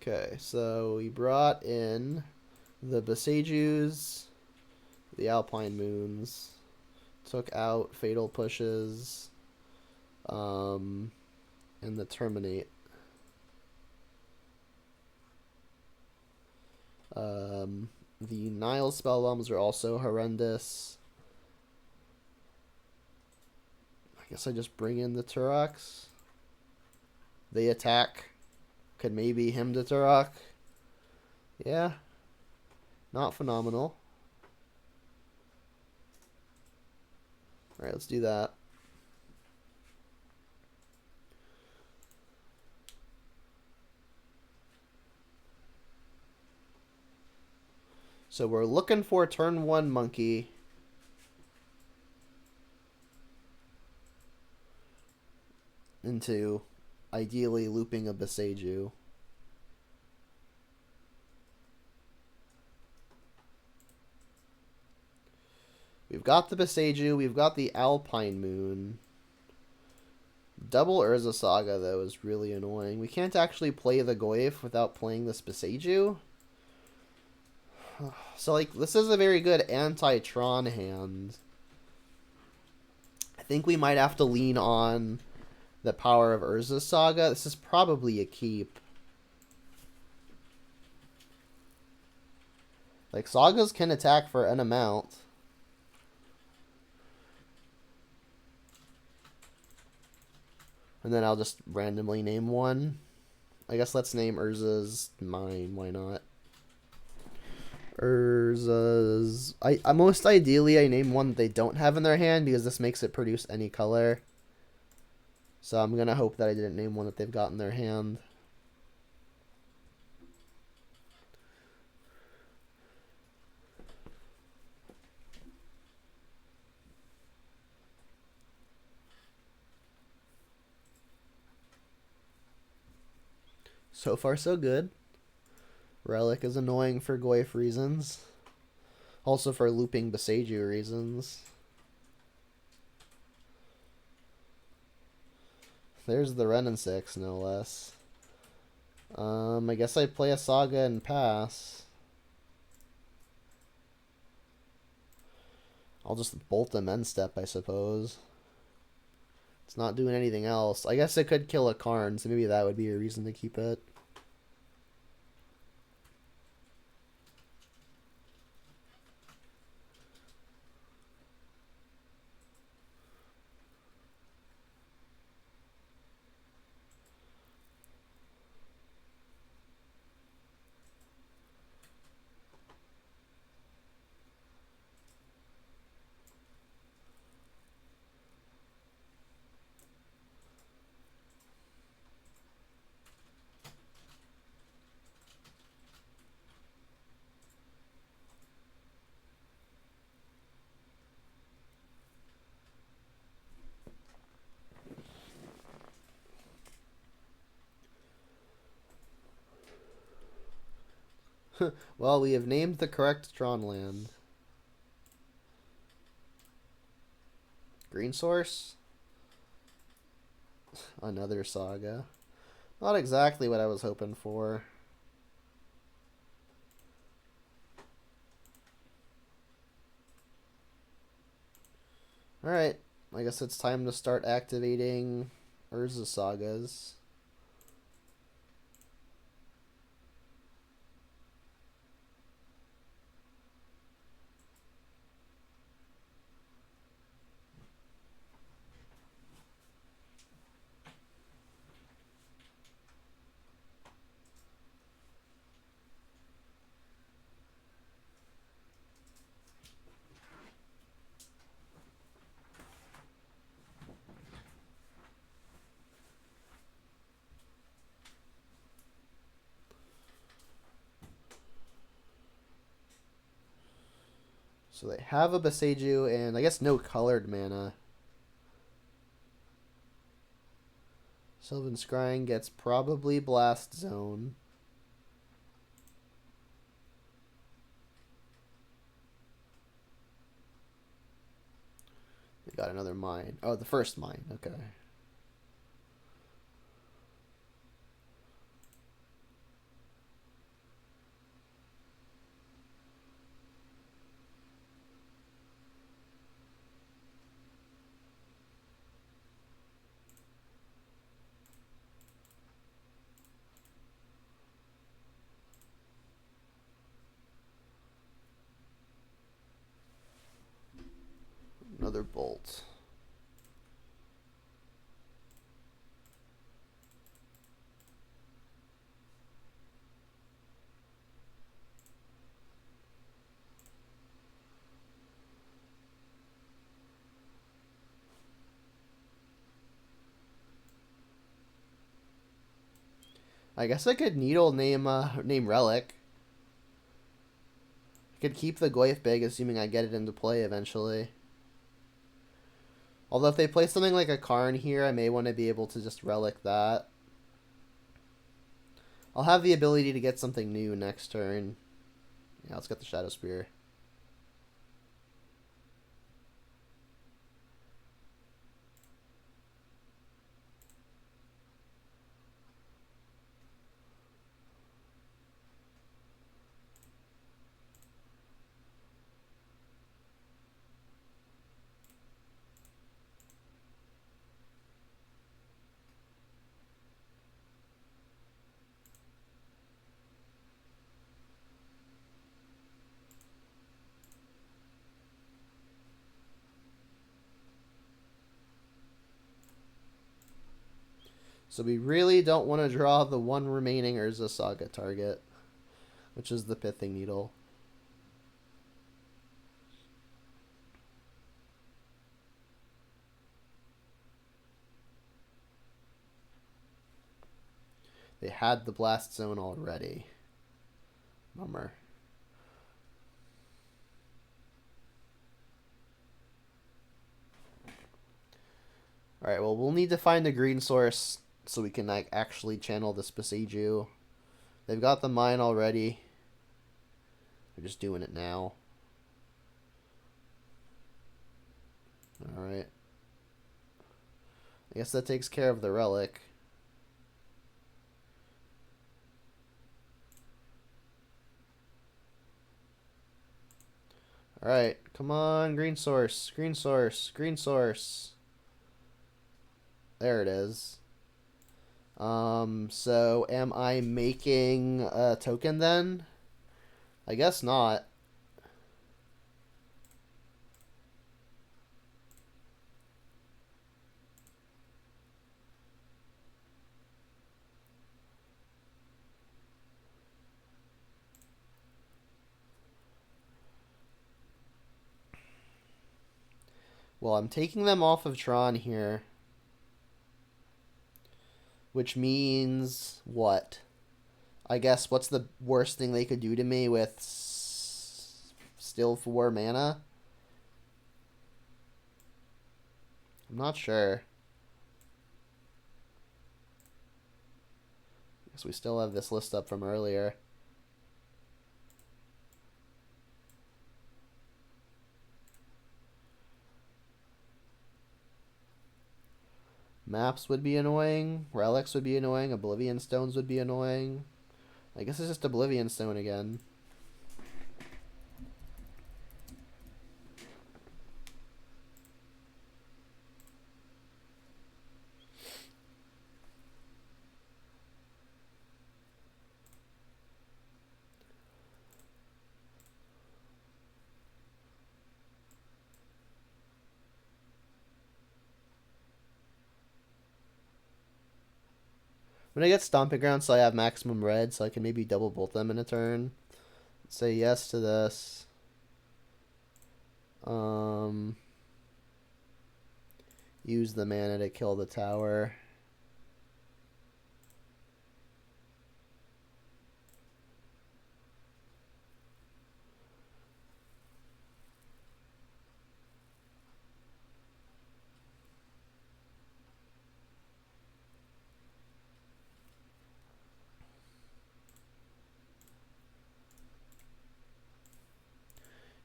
Okay, so we brought in the Besejus, the Alpine Moons, took out Fatal Pushes, and the Terminate. The Nile Spellbombs are also horrendous. I guess I just bring in the Turoks. They attack. Could maybe him to Turok. Yeah. Not phenomenal. Alright, let's do that. So we're looking for turn 1 monkey. Into ideally looping a Beseju. We've got the Beseju, we've got the Alpine Moon. Double Urza Saga, though, is really annoying. We can't actually play the Goyf without playing this Beseju. So, like, this is a very good anti-Tron hand. I think we might have to lean on the power of Urza Saga. This is probably a keep. Like, Sagas can attack for an amount. And then I'll just randomly name one. I guess let's name Urza's mine. Why not? Urza's... I most ideally, I name one that they don't have in their hand because this makes it produce any color. So I'm going to hope that I didn't name one that they've got in their hand. So far, so good. Relic is annoying for Goyf reasons. Also for looping Beseju reasons. There's the Renin 6, no less. I guess I play a Saga and pass. I'll just bolt them end step, I suppose. It's not doing anything else. I guess it could kill a Karn, so maybe that would be a reason to keep it. Well, we have named the correct Tron land. Green source? Another Saga. Not exactly what I was hoping for. Alright, I guess it's time to start activating Urza Sagas. So they have a Beseju and I guess no colored mana. Sylvan Scrying gets probably Blast Zone. We got another mine. Oh, the first mine. Okay. Another bolt. I guess I could needle name Relic. Could keep the Goyf big, assuming I get it into play eventually. Although if they play something like a Karn here, I may want to be able to just relic that. I'll have the ability to get something new next turn. Yeah, let's get the Shadow Spear. So we really don't want to draw the one remaining Urza Saga target, which is the Pithing Needle. They had the Blast Zone already. Bummer. Alright, well, we'll need to find the green source so we can like actually channel this Besiju. They've got the mine already. They're just doing it now. Alright. I guess that takes care of the relic. Alright, come on, green source, green source, green source. There it is. So am I making a token then? I guess not. Well, I'm taking them off of Tron here. Which means what? I guess what's the worst thing they could do to me with still 4 mana? I'm not sure. I guess we still have this list up from earlier. Maps would be annoying. Relics would be annoying. Oblivion Stones would be annoying. I guess it's just Oblivion Stone again. When I get Stomping Ground, so I have maximum red, so I can maybe double bolt them in a turn. Say yes to this. Use the mana to kill the tower.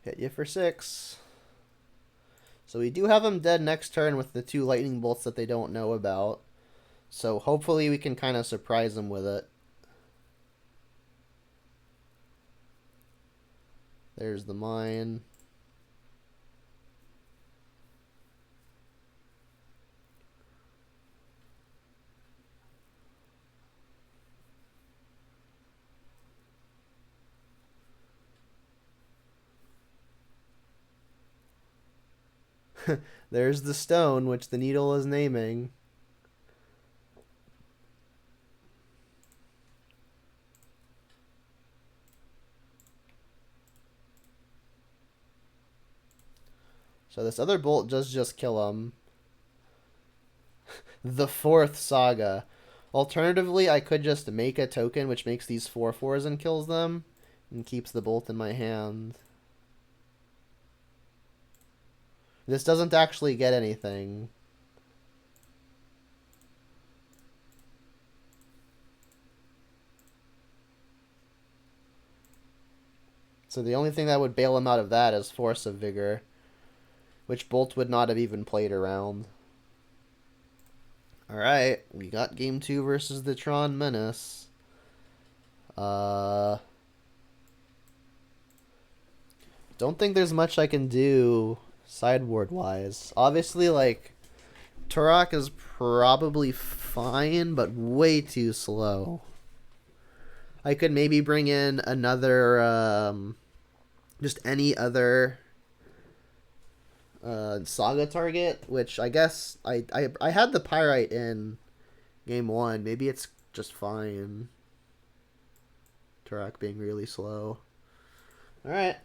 Hit you for 6. So we do have them dead next turn with the 2 lightning bolts that they don't know about. So hopefully we can kind of surprise them with it. There's the mine. There's the stone, which the needle is naming. So this other bolt does just kill him. The 4th Saga. Alternatively, I could just make a token which makes these 4/4s and kills them, and keeps the bolt in my hand. This doesn't actually get anything. So the only thing that would bail him out of that is Force of Vigor, which Bolt would not have even played around. Alright, we got game 2 versus the Tron Menace. Don't think there's much I can do sideboard-wise. Obviously, like, Turok is probably fine, but way too slow. I could maybe bring in another, just any other Saga target, which I guess I had the Pyrite in game 1. Maybe it's just fine. Turok being really slow. Alright.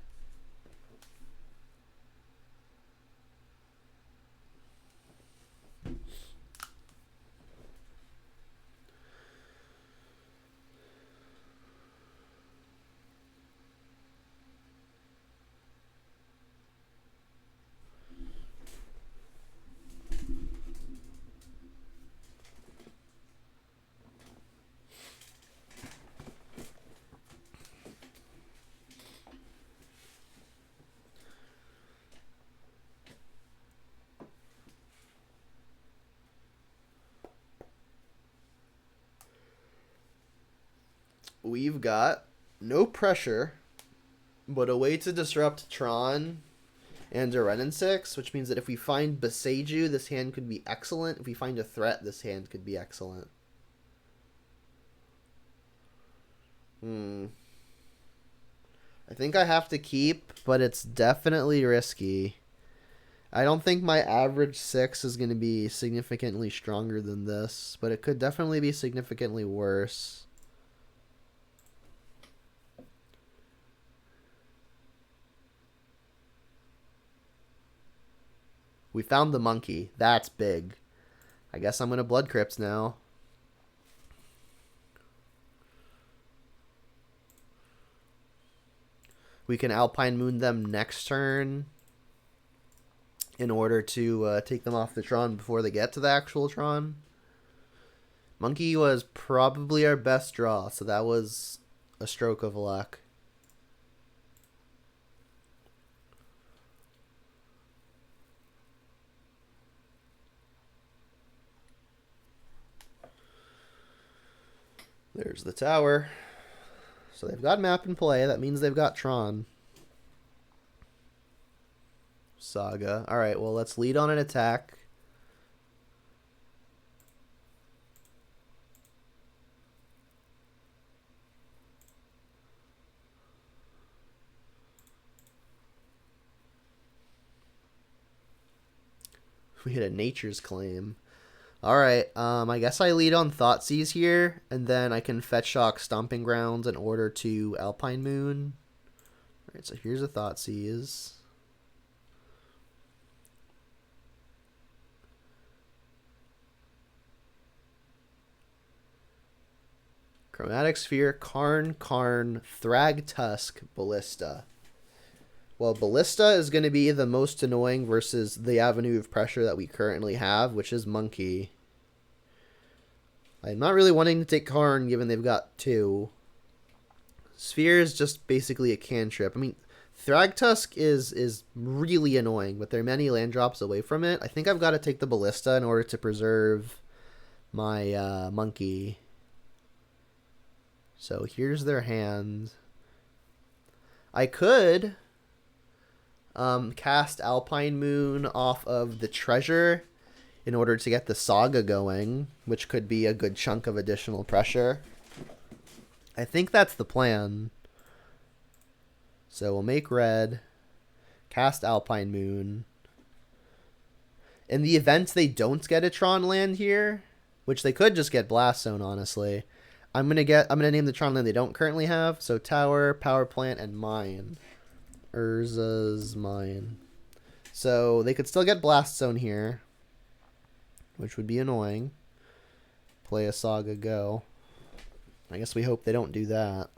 We've got no pressure, but a way to disrupt Tron and a Renin 6, which means that if we find Beseiju, this hand could be excellent. If we find a threat, this hand could be excellent. I think I have to keep, but it's definitely risky. I don't think my average 6 is going to be significantly stronger than this, but it could definitely be significantly worse. We found the monkey. That's big. I guess I'm going to Blood Crypt now. We can Alpine Moon them next turn in order to take them off the Tron before they get to the actual Tron. Monkey was probably our best draw, so that was a stroke of luck. There's the tower. So they've got map in play. That means they've got Tron. Saga. Alright, well, let's lead on an attack. We hit a Nature's Claim. Alright, I guess I lead on Thoughtseize here, and then I can Fetch Shock Stomping Grounds in order to Alpine Moon. Alright, so here's a Thoughtseize. Chromatic Sphere, Karn, Thragtusk, Ballista. Well, Ballista is going to be the most annoying versus the avenue of pressure that we currently have, which is Monkey. I'm not really wanting to take Karn, given they've got 2. Sphere is just basically a cantrip. I mean, Thragtusk is really annoying, but there are many land drops away from it. I think I've got to take the Ballista in order to preserve my Monkey. So here's their hand. I could cast Alpine Moon off of the treasure in order to get the Saga going, which could be a good chunk of additional pressure. I think that's the plan. So we'll make red, cast Alpine Moon. In the event they don't get a Tron land here, which they could just get Blast Zone, honestly, I'm gonna name the Tron land they don't currently have. So Tower, Power Plant, and Mine. Urza's Mine. So they could still get Blast Zone here, which would be annoying. Play a Saga, go. I guess we hope they don't do that.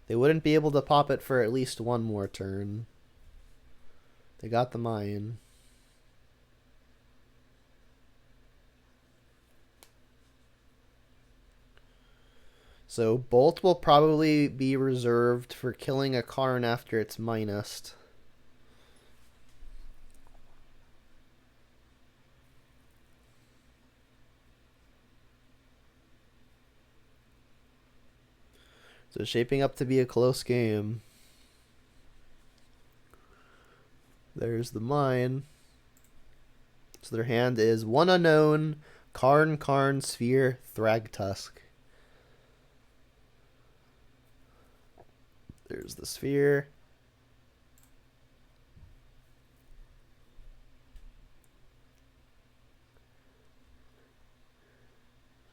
They wouldn't be able to pop it for at least one more turn. They got the mine. So Bolt will probably be reserved for killing a Karn after it's minused. So it's shaping up to be a close game. There's the mine. So their hand is one unknown, Karn, Sphere, Thragtusk. There's the Sphere.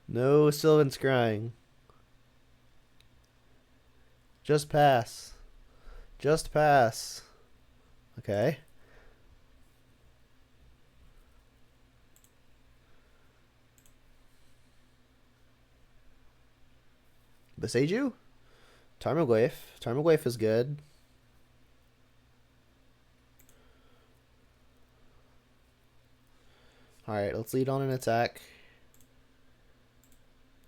No Sylvan Scrying. Just pass. Just pass. Okay. Beseiju? Tarmogoyf. Tarmogoyf is good. Alright, let's lead on an attack.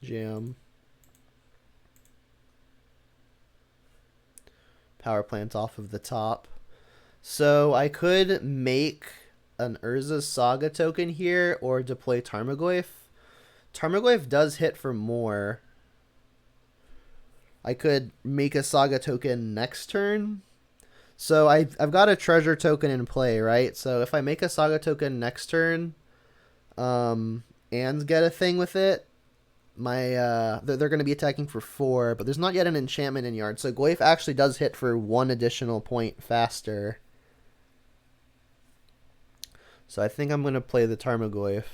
Jam. Power plant off of the top. So I could make an Urza Saga token here or deploy Tarmogoyf. Tarmogoyf does hit for more. I could make a Saga token next turn. So I've got a treasure token in play, right? So if I make a Saga token next turn, and get a thing with it, they're going to be attacking for 4, but there's not yet an enchantment in yard. So Goyf actually does hit for 1 additional point faster. So I think I'm going to play the Tarmogoyf.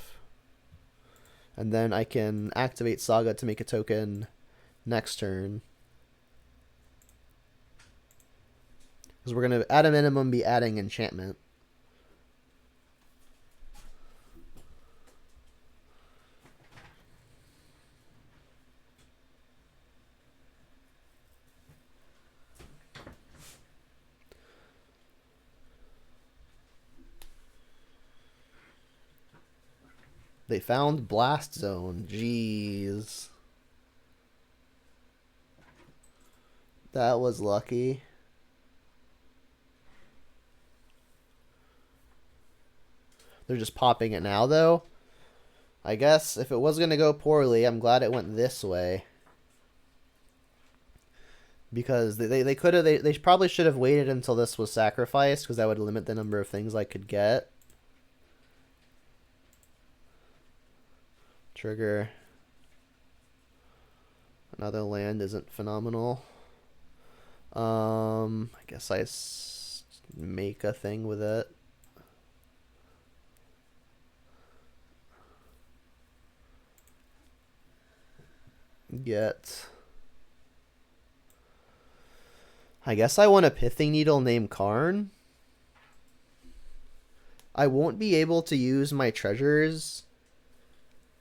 And then I can activate Saga to make a token next turn. Because we're going to, at a minimum, be adding enchantment. They found Blast Zone. Jeez. That was lucky. They're just popping it now, though. I guess if it was going to go poorly, I'm glad it went this way. Because they could have, they probably should have waited until this was sacrificed, because that would limit the number of things I could get. Trigger. Another land isn't phenomenal. I guess I make a thing with it. Get. I guess I want a Pithing Needle named Karn. I won't be able to use my treasures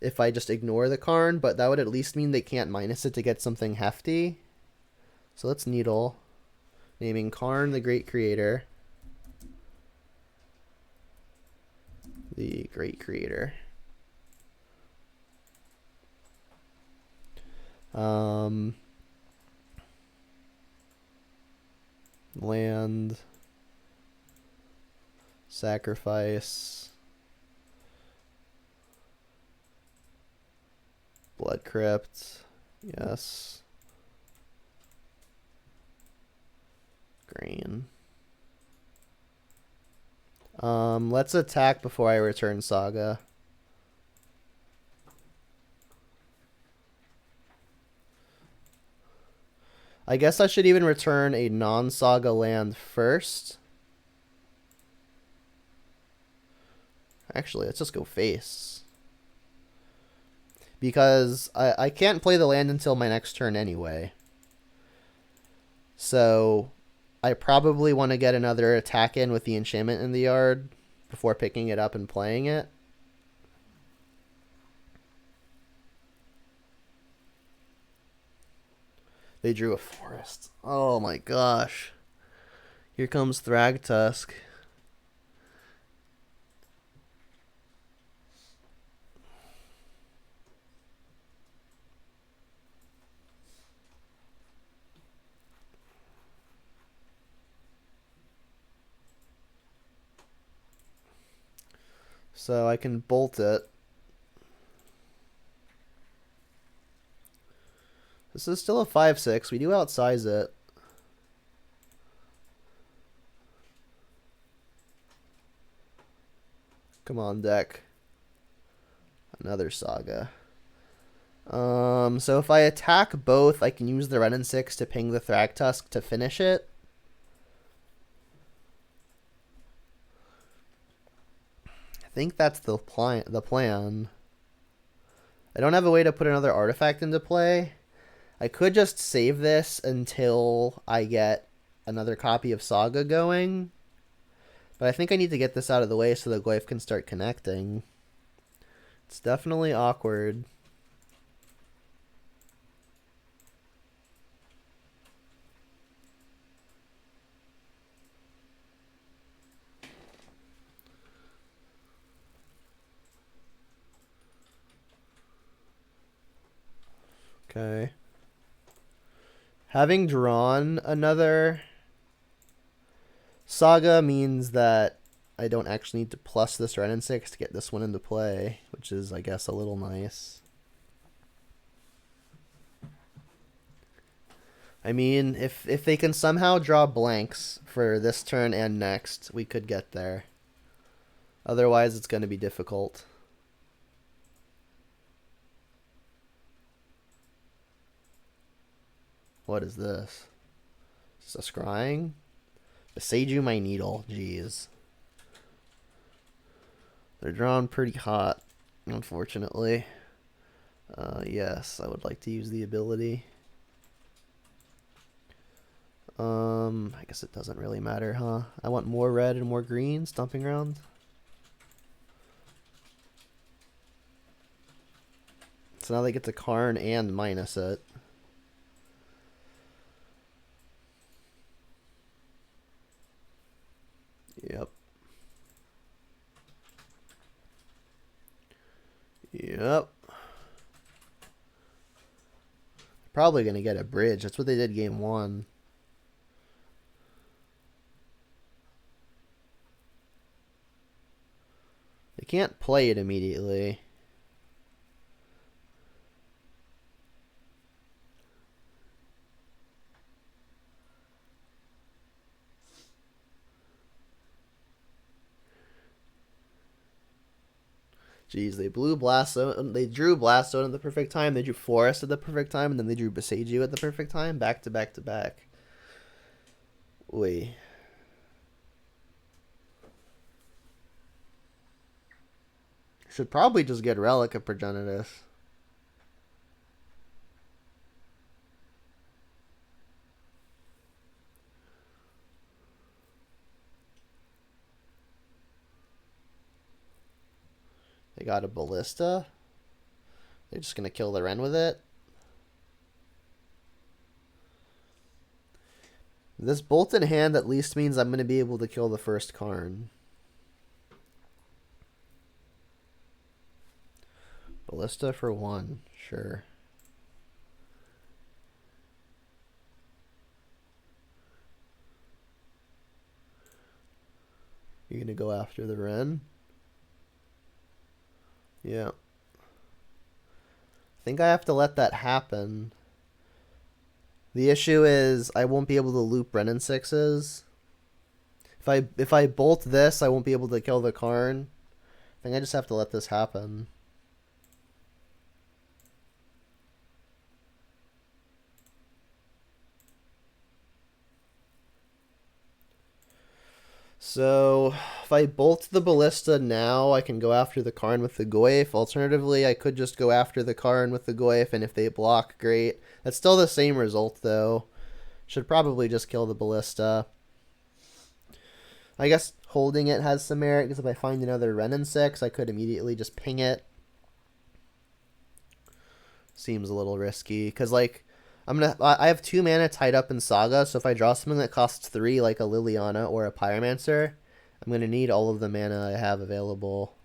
if I just ignore the Karn, but that would at least mean they can't minus it to get something hefty. So let's Needle. Naming Karn the Great Creator. The Great Creator. Land. Sacrifice. Blood Crypt. Yes. Green. Let's attack before I return Saga. I guess I should even return a non-Saga land first. Actually, let's just go face. Because I can't play the land until my next turn anyway. So I probably want to get another attack in with the enchantment in the yard before picking it up and playing it. They drew a forest. Oh my gosh. Here comes Thragtusk. So I can bolt it. This is still a 5/6. We do outsize it. Come on, deck. Another Saga. So if I attack both, I can use the Ren and 6 to ping the Thragtusk to finish it. I think that's the plan. I don't have a way to put another artifact into play. I could just save this until I get another copy of Saga going. But I think I need to get this out of the way so the Glyph can start connecting. It's definitely awkward. Okay. Having drawn another Saga means that I don't actually need to plus this Ren and 6 to get this one into play, which is, I guess, a little nice. I mean, if they can somehow draw blanks for this turn and next, we could get there. Otherwise, it's going to be difficult. What is this? Is this a scrying? Beseiju my needle. Jeez. They're drawn pretty hot, unfortunately. Yes, I would like to use the ability. I guess it doesn't really matter, huh? I want more red and more green stomping ground. So now they get to Karn and minus it. Yep. Yep. Probably going to get a bridge. That's what they did game 1. They can't play it immediately. Jeez, they blew Blaststone. They drew Blaststone at the perfect time. They drew Forest at the perfect time, and then they drew Beseiju at the perfect time. Back to back to back. Wait. Should probably just get Relic of Progenitus. They got a Ballista. They're just going to kill the Ren with it. This bolt in hand at least means I'm going to be able to kill the first Karn. Ballista for 1. Sure. You're going to go after the Ren? Yeah. I think I have to let that happen. The issue is I won't be able to loop Ren and 6s. If I bolt this, I won't be able to kill the Karn. I think I just have to let this happen. So, if I bolt the Ballista now, I can go after the Karn with the Goyf. Alternatively, I could just go after the Karn with the Goyf, and if they block, great. That's still the same result, though. Should probably just kill the Ballista. I guess holding it has some merit, because if I find another Ren and 6, I could immediately just ping it. Seems a little risky, because, like, I have 2 mana tied up in Saga, so if I draw something that costs 3, like a Liliana or a Pyromancer, I'm gonna need all of the mana I have available.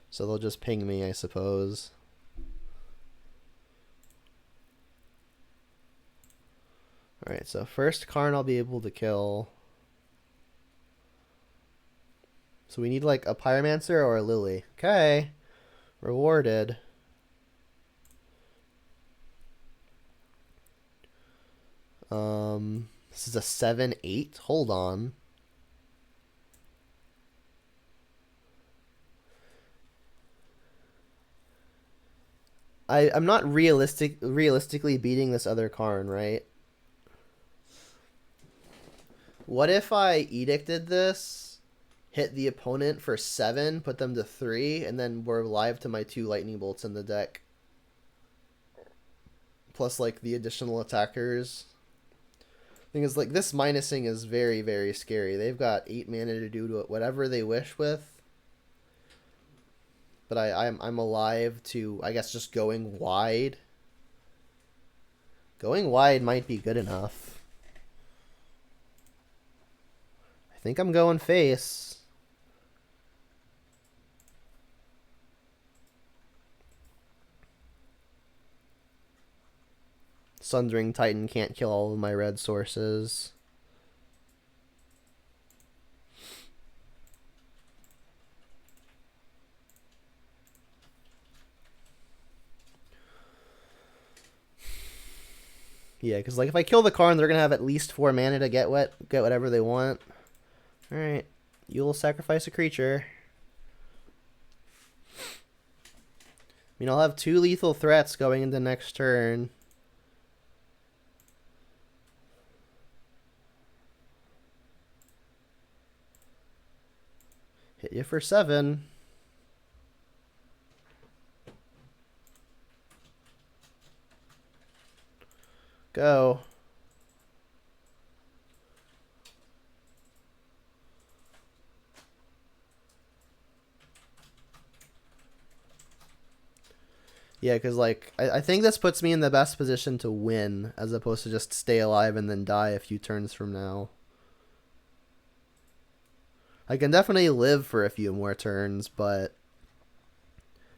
So they'll just ping me, I suppose. Alright, so first Karn I'll be able to kill. So we need like a Pyromancer or a Lily. Okay. Rewarded. This is a 7/8. Hold on. I'm not realistically beating this other Karn, right? What if I edicted this, hit the opponent for 7, put them to 3, and then we're live to my 2 lightning bolts in the deck? Plus, like, the additional attackers. Thing is, like, this minusing is very, very scary. They've got 8 mana to do whatever they wish with. But I'm alive to, I guess, just going wide. Going wide might be good enough. I think I'm going face. Sundering Titan can't kill all of my red sources. Yeah, because like if I kill the Karn, they're gonna have at least 4 mana to get whatever they want. All right, you'll sacrifice a creature. I mean, I'll have 2 lethal threats going into next turn. Hit you for 7. Go. Yeah, because like I think this puts me in the best position to win as opposed to just stay alive and then die a few turns from now. I can definitely live for a few more turns, but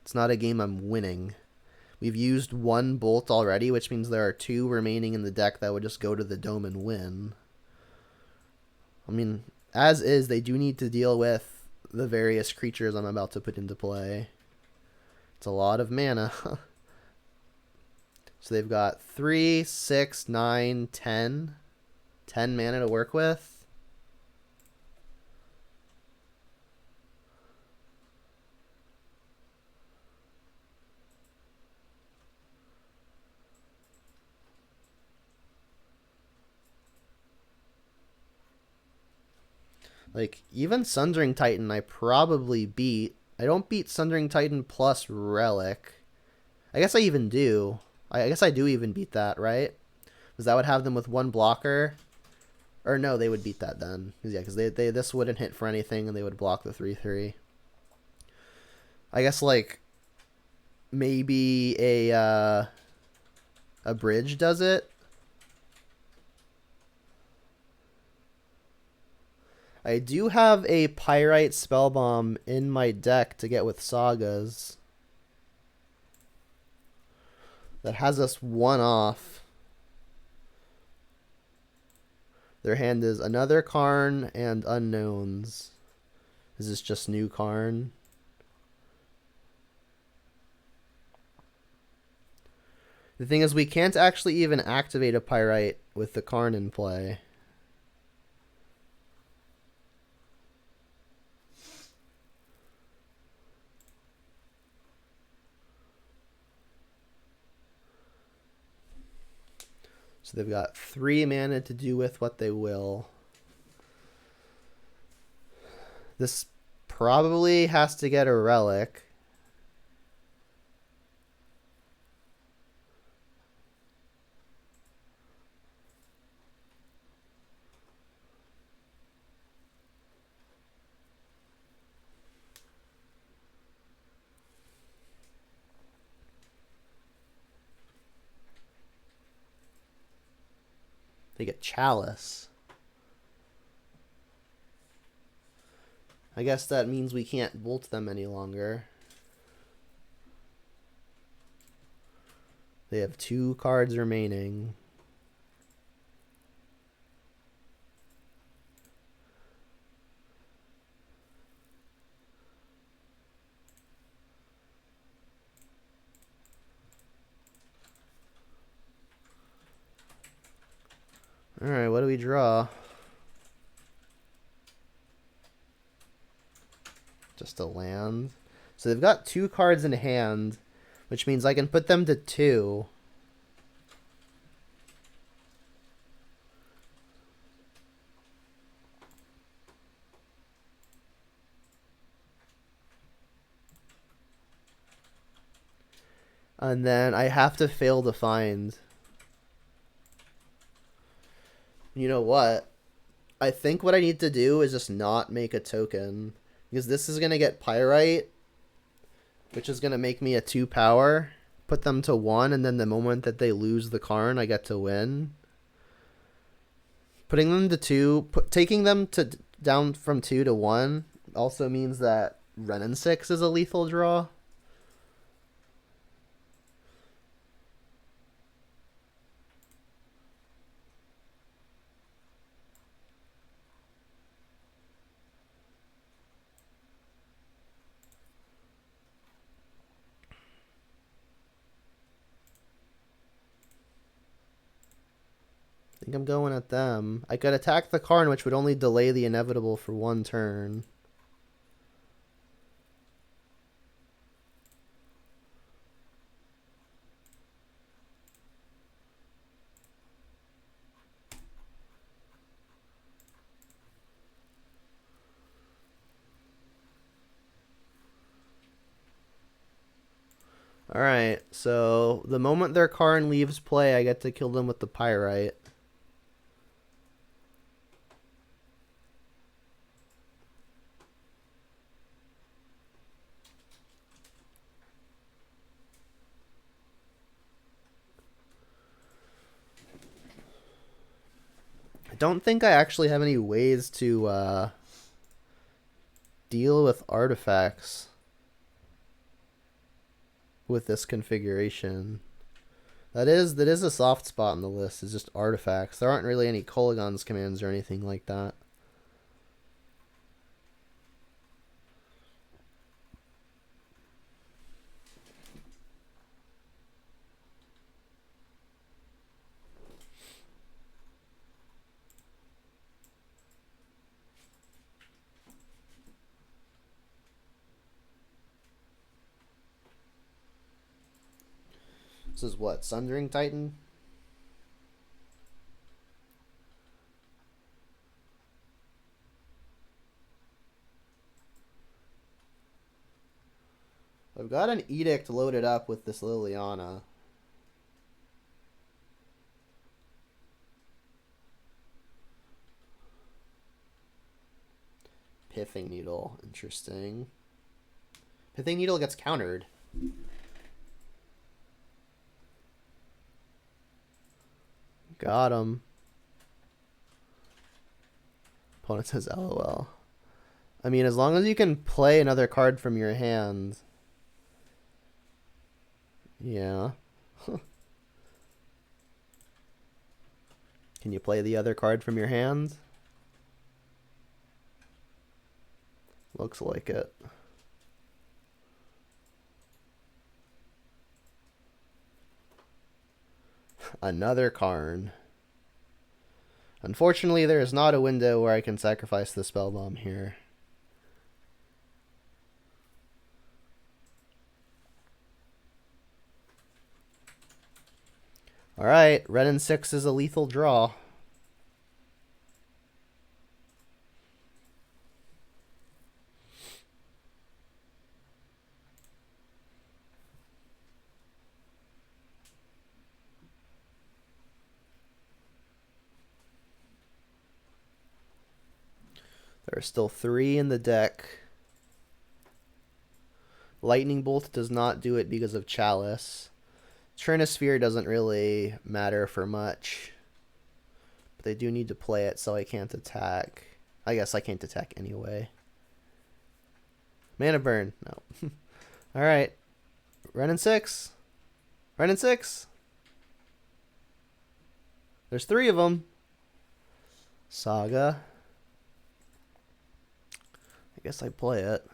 it's not a game I'm winning. We've used 1 bolt already, which means there are 2 remaining in the deck that would just go to the dome and win. I mean, as is, they do need to deal with the various creatures I'm about to put into play. It's a lot of mana. So they've got 3, 6, 9, 10. 10 mana to work with. Like, even Sundering Titan I probably beat. I don't beat Sundering Titan plus Relic. I guess I even do. I guess I do even beat that, right? Because that would have them with 1 blocker. Or no, they would beat that then. Yeah, because they this wouldn't hit for anything and they would block the 3/3. I guess, like, maybe a bridge does it. I do have a Pyrite Spellbomb in my deck to get with Sagas. That has us 1 off. Their hand is another Karn and unknowns. Is this just new Karn? The thing is, we can't actually even activate a Pyrite with the Karn in play. So they've got 3 mana to do with what they will. This probably has to get a relic. They get Chalice. I guess that means we can't bolt them any longer. They have 2 cards remaining. Alright, what do we draw? Just a land. So they've got 2 cards in hand, which means I can put them to 2. And then I have to fail to find. You know what? I think what I need to do is just not make a token. Because this is going to get Pyrite, which is going to make me a 2 power. Put them to 1, and then the moment that they lose the Karn, I get to win. Putting them to 2, taking them to down from 2 to 1 also means that Renin 6 is a lethal draw. I think I'm going at them. I could attack the Karn, which would only delay the inevitable for 1 turn. Alright, so the moment their Karn leaves play, I get to kill them with the Pyrite. I don't think I actually have any ways to deal with artifacts with this configuration. That is a soft spot in the list, is just artifacts. There aren't really any Kolaghan's commands or anything like that. This is what? Sundering Titan? I've got an Edict loaded up with this Liliana. Pithing Needle. Interesting. Pithing Needle gets countered. Got him. Opponent says LOL. I mean, as long as you can play another card from your hand. Yeah. Can you play the other card from your hand? Looks like it. Another Karn. Unfortunately, there is not a window where I can sacrifice the spell bomb here. Alright, Renin 6 is a lethal draw. There are still 3 in the deck. Lightning Bolt does not do it because of Chalice. Trinosphere doesn't really matter for much. they do need to play it, so I can't attack. I guess I can't attack anyway. Mana burn. No. Alright. Run in 6. Run in 6. There's 3 of them. Saga. I guess I play it.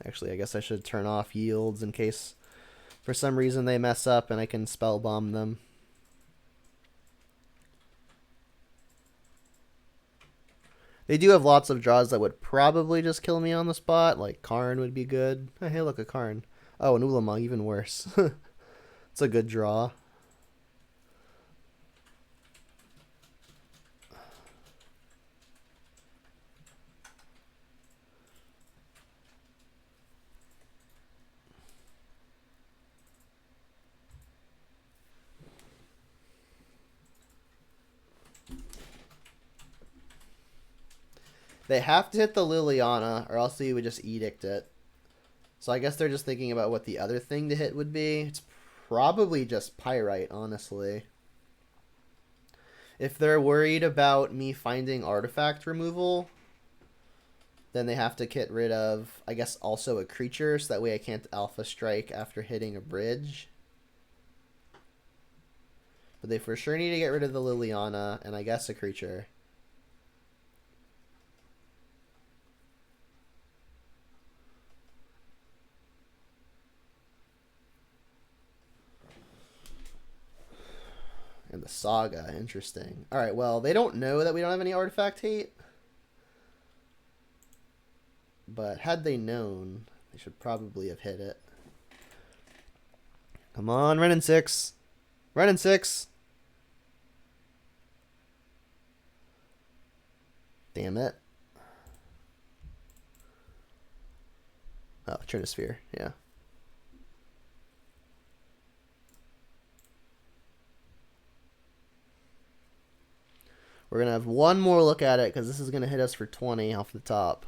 Actually, I guess I should turn off yields in case for some reason they mess up and I can spell bomb them. They do have lots of draws that would probably just kill me on the spot. Like Karn would be good. Oh, hey, look, a Karn. Oh, an Ulama, even worse. It's a good draw. They have to hit the Liliana, or else you would just edict it. So I guess they're just thinking about what the other thing to hit would be. It's probably just Pyrite, honestly. If they're worried about me finding artifact removal, then they have to get rid of, I guess, also a creature, so that way I can't Alpha Strike after hitting a bridge. But they for sure need to get rid of the Liliana, and I guess a creature. And the Saga, interesting. Alright, well, they don't know that we don't have any artifact hate. But had they known, they should probably have hit it. Come on, run in 6. Run in 6. Damn it. Oh, Trinosphere, yeah. We're going to have one more look at it because this is going to hit us for 20 off the top.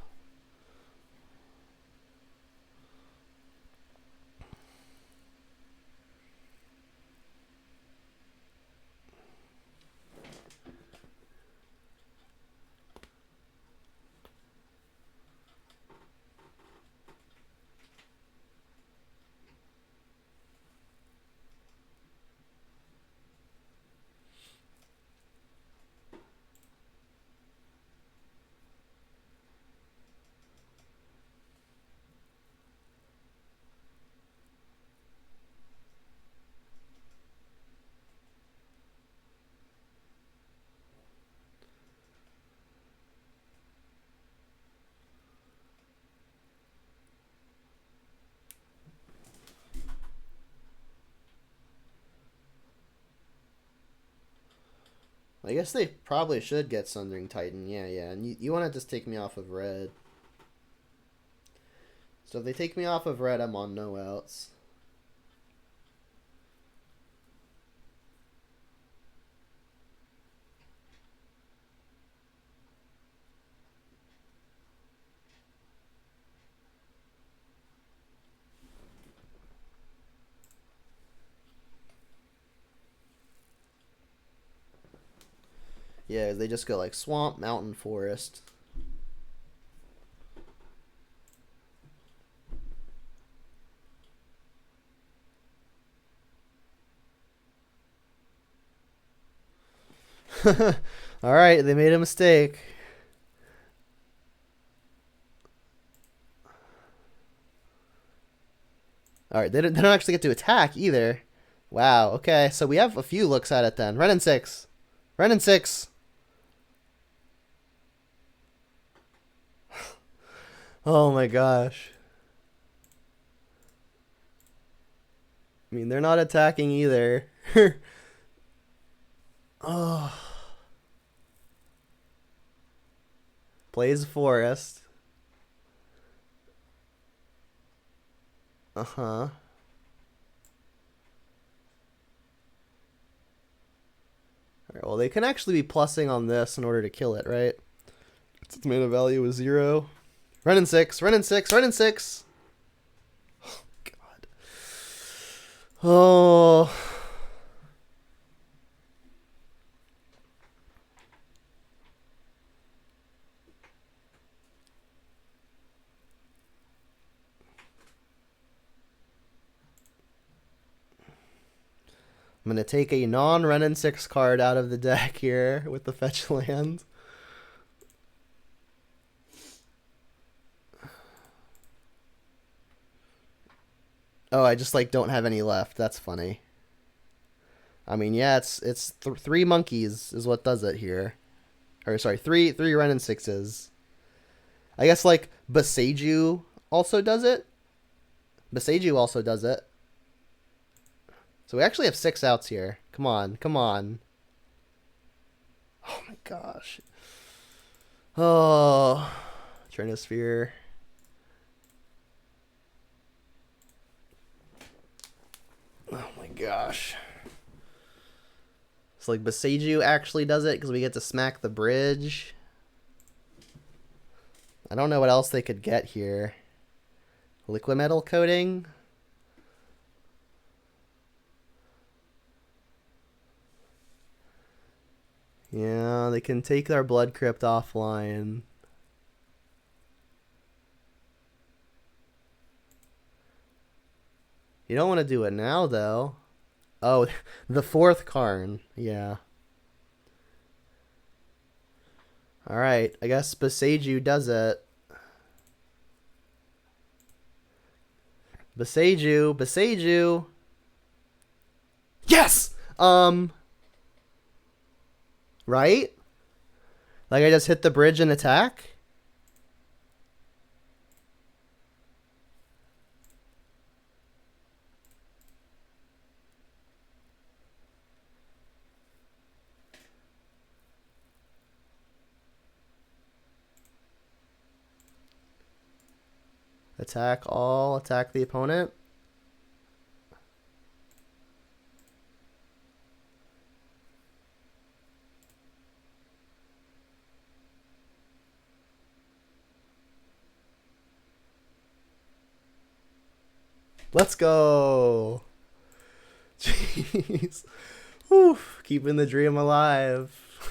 I guess they probably should get Sundering Titan. Yeah. And you want to just take me off of red. So if they take me off of red, I'm on no outs. Yeah, they just go like swamp, mountain, forest. Alright, they made a mistake. Alright, they don't actually get to attack either. Wow, okay, so we have a few looks at it then. Run in 6. Run in 6. Oh my gosh. I mean, they're not attacking either. Oh. Plays forest. Uh-huh. Alright, well, they can actually be plussing on this in order to kill it, right? Its mana value is 0. Run in 6. Run in 6. Run in 6. Oh. I'm going to take a non-Renin 6 card out of the deck here with the fetch land. Oh, I just like don't have any left. That's funny. I mean, yeah, it's 3 monkeys is what does it here. Or sorry, three Renin 6s. I guess like Boseiju also does it. Boseiju also does it. So we actually have 6 outs here. Come on, come on. Oh my gosh. Oh, Trinosphere. Oh my gosh. So like Boseiju actually does it because we get to smack the bridge. I don't know what else they could get here. Liquid metal coating. Yeah, they can take our Blood Crypt offline. You don't want to do it now, though. Oh, the 4th Karn. Yeah. Alright, I guess Boseiju does it. Boseiju. Yes! Right? Like I just hit the bridge and attack? Attack the opponent. Let's go. Jeez. Whew. Keeping the dream alive.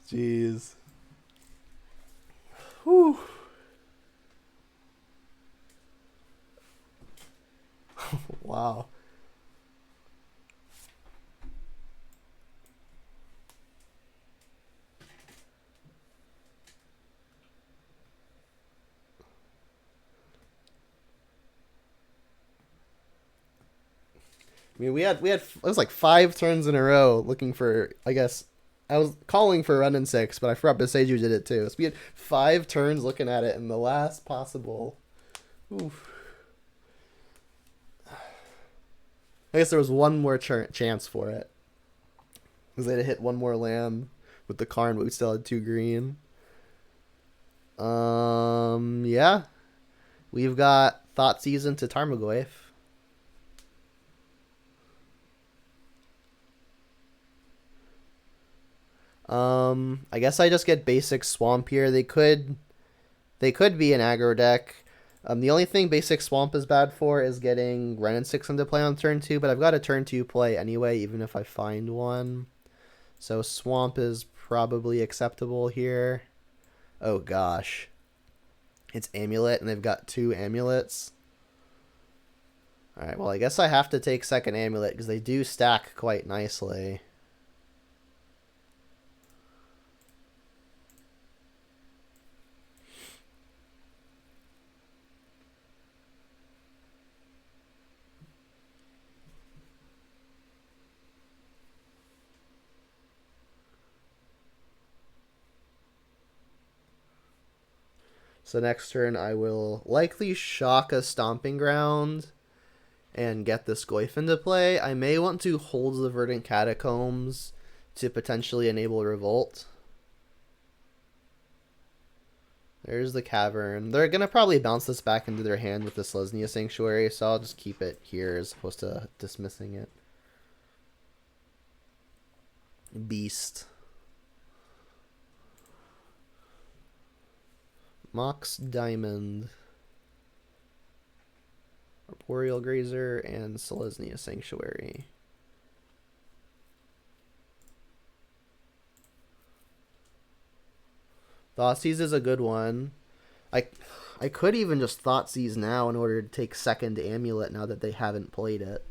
Jeez. Whew. Wow. I mean, we had it was like 5 turns in a row looking for, I guess I was calling for Renin 6, but I forgot Boseiju did it too. So we had 5 turns looking at it, and the last possible. Oof. I guess there was one more chance for it. Because they had to hit one more land with the Karn, but we still had 2 green. Yeah. We've got Thought Season to Tarmogoyf. I guess I just get basic Swamp here. They could be an aggro deck. The only thing basic Swamp is bad for is getting Renin 6 into play on turn 2, but I've got a turn 2 play anyway, even if I find one. So Swamp is probably acceptable here. Oh gosh. It's Amulet, and they've got 2 Amulets. Alright, well I guess I have to take second Amulet, because they do stack quite nicely. So next turn I will likely shock a Stomping Ground and get this Goyf into play. I may want to hold the Verdant Catacombs to potentially enable Revolt. There's the Cavern. They're going to probably bounce this back into their hand with the Selesnya Sanctuary, so I'll just keep it here as opposed to dismissing it. Beast. Mox Diamond. Arboreal Grazer and Selesnya Sanctuary. Thoughtseize is a good one. I could even just Thoughtseize now in order to take second Amulet now that they haven't played it.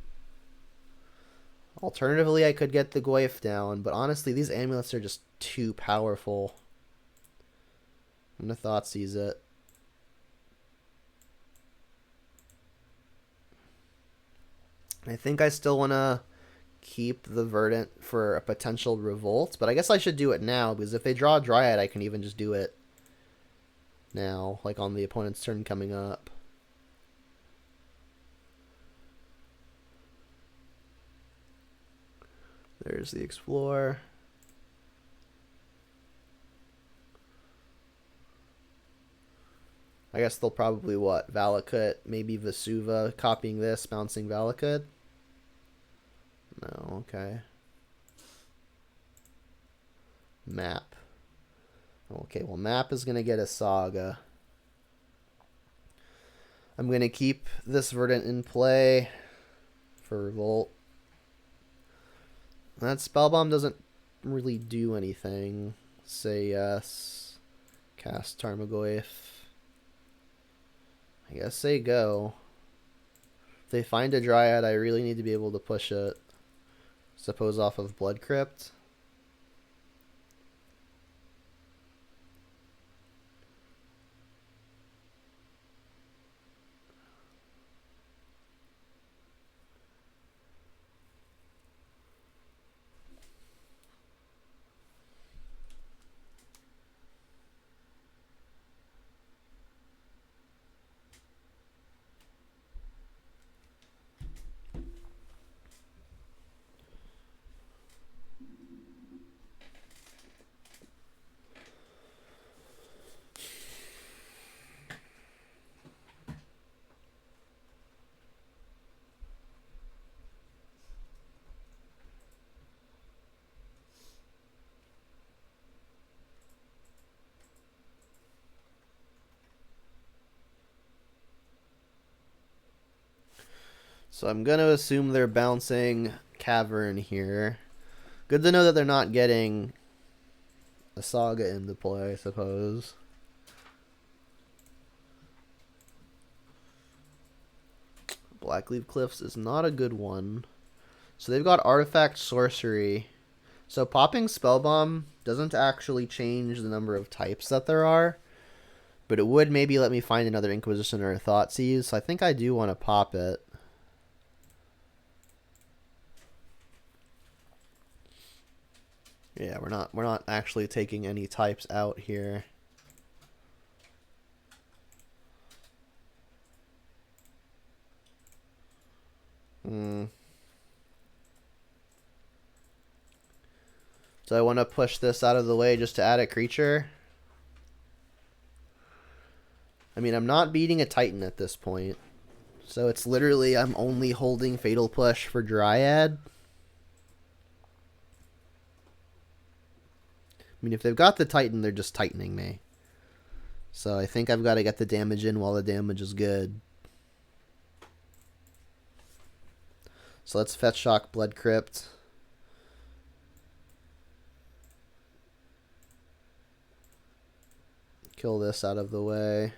Alternatively, I could get the Goyf down, but honestly, these Amulets are just too powerful. I'm going to Thoughtseize it. I think I still want to keep the Verdant for a potential Revolt, but I guess I should do it now, because if they draw a Dryad, I can even just do it now, like on the opponent's turn coming up. There's the Explore. I guess they'll probably, what, Valakut, maybe Vesuva, copying this, bouncing Valakut? No, okay. Map. Okay, well, Map is going to get a Saga. I'm going to keep this Verdant in play for Revolt. That Spellbomb doesn't really do anything. Say yes. Cast Tarmogoyf. I guess say go. If they find a Dryad, I really need to be able to push it. Suppose off of Blood Crypt. So I'm going to assume they're bouncing Cavern here. Good to know that they're not getting a Saga into play, I suppose. Blackleaf Cliffs is not a good one. So they've got Artifact Sorcery. So popping Spellbomb doesn't actually change the number of types that there are. But it would maybe let me find another Inquisition or a Thoughtseize. So I think I do want to pop it. Yeah, we're not actually taking any types out here. So I want to push this out of the way just to add a creature. I mean, I'm not beating a Titan at this point. So it's literally, I'm only holding Fatal Push for Dryad. I mean, if they've got the Titan, they're just Titaning me. So I think I've got to get the damage in while the damage is good. So let's Fetch Shock Blood Crypt. Kill this out of the way.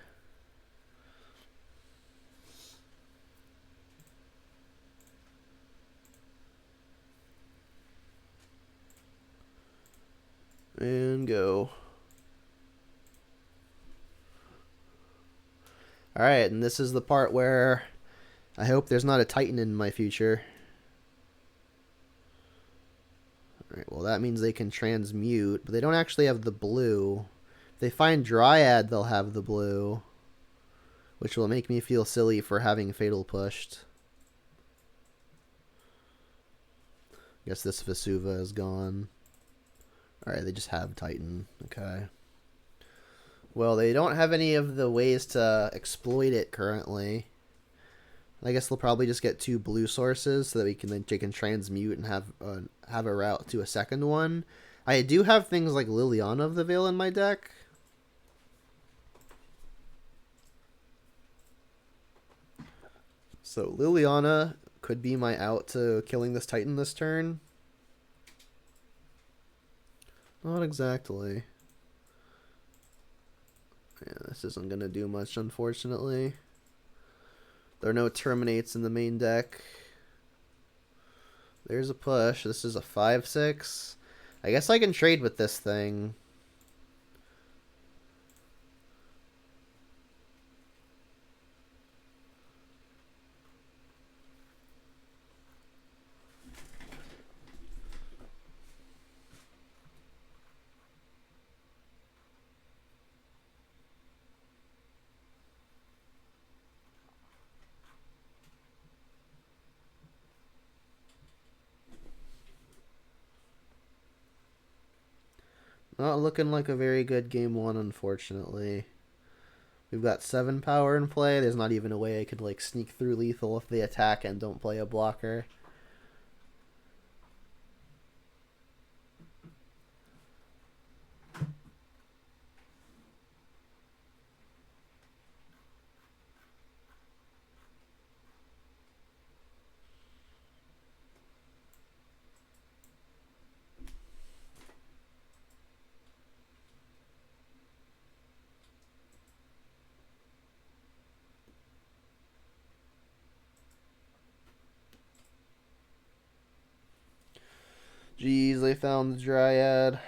And go. Alright, and this is the part where I hope there's not a Titan in my future. Alright, well that means they can transmute, but they don't actually have the blue. If they find Dryad, they'll have the blue, which will make me feel silly for having Fatal Pushed. I guess this Vesuva is gone. Alright, they just have Titan. Okay. Well, they don't have any of the ways to exploit it currently. I guess they'll probably just get 2 blue sources so that they can transmute and have a route to a second one. I do have things like Liliana of the Veil in my deck. So Liliana could be my out to killing this Titan this turn. Not exactly. Yeah, this isn't going to do much, unfortunately. There are no Terminates in the main deck. There's a push. This is a 5/6. I guess I can trade with this thing. Not looking like a very good game one, unfortunately. We've got 7 power in play. There's not even a way I could like sneak through lethal if they attack and don't play a blocker. Jeez, they found the Dryad.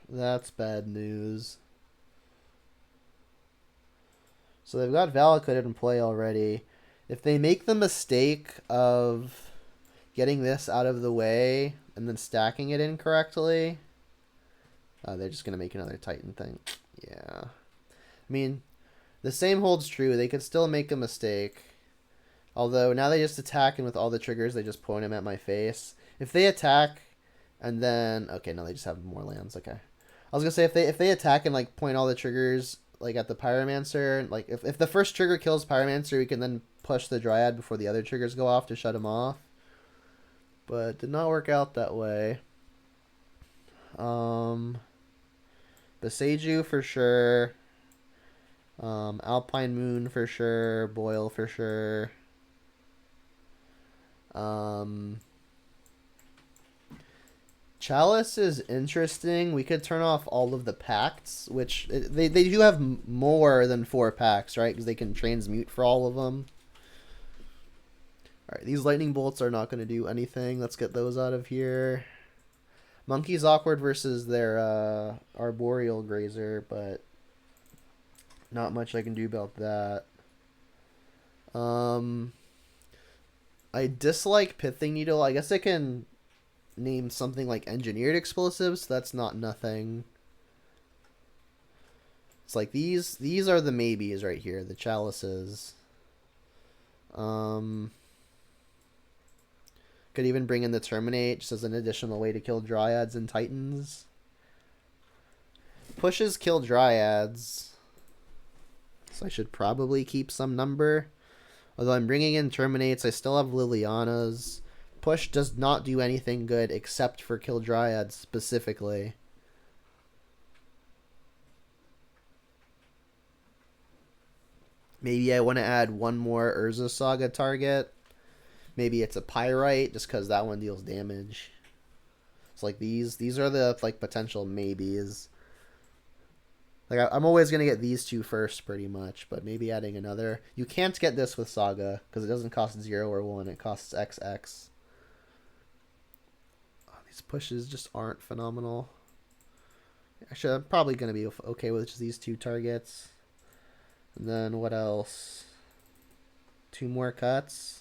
That's bad news. So they've got Valakut in play already. If they make the mistake of getting this out of the way and then stacking it incorrectly, they're just going to make another Titan thing. Yeah. I mean, the same holds true. They could still make a mistake. Although now they just attack, and with all the triggers, they just point them at my face. If they attack and then... Okay, no, they just have more lands. Okay. I was going to say, if they attack and like point all the triggers like at the Pyromancer, like if the first trigger kills Pyromancer, we can then push the Dryad before the other triggers go off to shut him off. But it did not work out that way. Beseiju for sure. Alpine Moon for sure. Boil for sure. Chalice is interesting. We could turn off all of the pacts, which they do have more than 4 pacts, right? Because they can transmute for all of them. Alright, these lightning bolts are not going to do anything. Let's get those out of here. Monkey's awkward versus their Arboreal Grazer, but not much I can do about that. I dislike Pithing Needle. I guess I can name something like Engineered Explosives. That's not nothing. It's like these are the maybes right here, the chalices. Could even bring in the Terminate just as an additional way to kill Dryads and Titans. Pushes kill Dryads, so I should probably keep some number. Although I'm bringing in Terminates, I still have Lilianas. Push does not do anything good except for kill Dryads specifically. Maybe I want to add one more Urza Saga target. Maybe it's a Pyrite, just because that one deals damage. It's like these are the like potential maybes. Like I'm always gonna get these two first, pretty much. But maybe adding another. You can't get this with Saga because it doesn't cost 0 or 1. It costs XX. Oh, these pushes just aren't phenomenal. Actually, I'm probably gonna be okay with just these 2 targets. And then what else? 2 more cuts.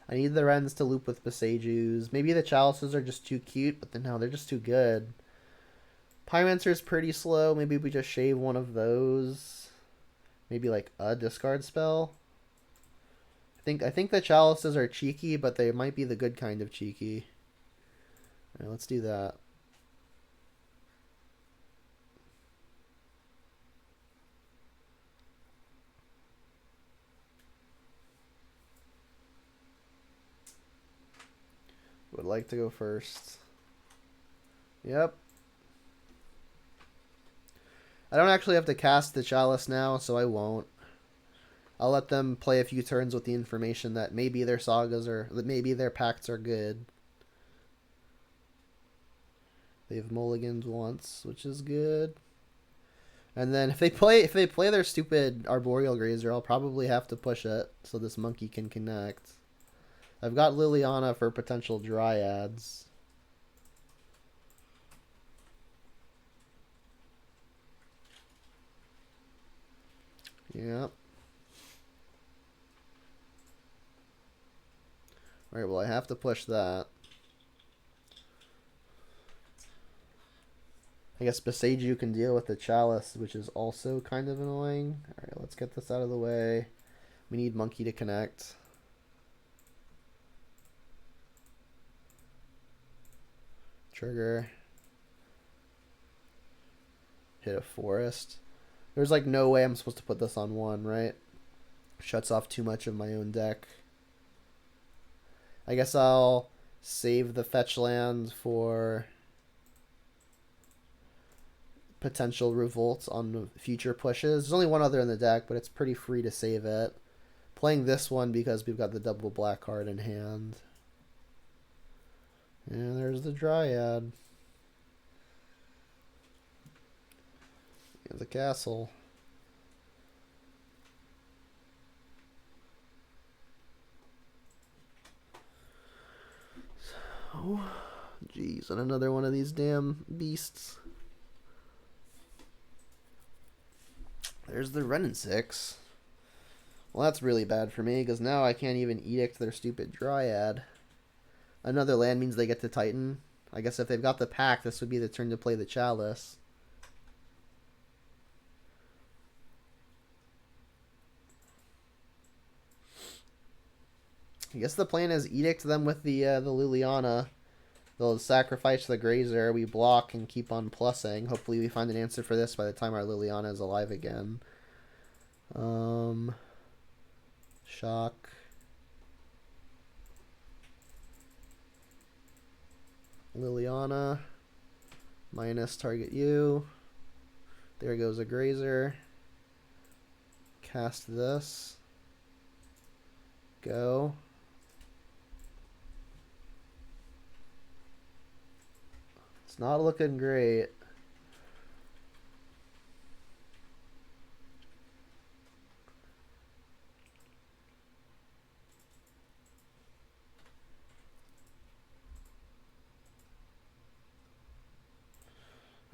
I need the Wrens to loop with Beseijus. Maybe the Chalices are just too cute, but then no, they're just too good. Pyromancer is pretty slow. Maybe we just shave one of those. Maybe like a discard spell. I think the Chalices are cheeky, but they might be the good kind of cheeky. Alright, let's do that. Would like to go first. Yep. I don't actually have to cast the Chalice now, so I won't. I'll let them play a few turns with the information that maybe their sagas are, that maybe their pacts are good. They've mulliganed once, which is good. And then if they play their stupid Arboreal Grazer, I'll probably have to push it so this monkey can connect. I've got Liliana for potential Dryads. Yep. Alright, well I have to push that. I guess Beseiju can deal with the Chalice, which is also kind of annoying. Alright, let's get this out of the way. We need Monkey to connect. Trigger. Hit a forest. There's like no way I'm supposed to put this on one, right? Shuts off too much of my own deck. I guess I'll save the fetch land for potential revolts on future pushes. There's only one other in the deck, but it's pretty free to save it. Playing this one because we've got the double black card in hand. And there's the Dryad. And the castle. So, geez, and another one of these damn beasts. There's the Renin 6. Well, that's really bad for me, because now I can't even edict their stupid Dryad. Another land means they get to Titan. I guess if they've got the pack, this would be the turn to play the Chalice. I guess the plan is edict them with the Liliana. They'll sacrifice the Grazer. We block and keep on plussing. Hopefully we find an answer for this by the time our Liliana is alive again. Shock. Liliana. Minus target you. There goes a Grazer. Cast this. Go. It's not looking great.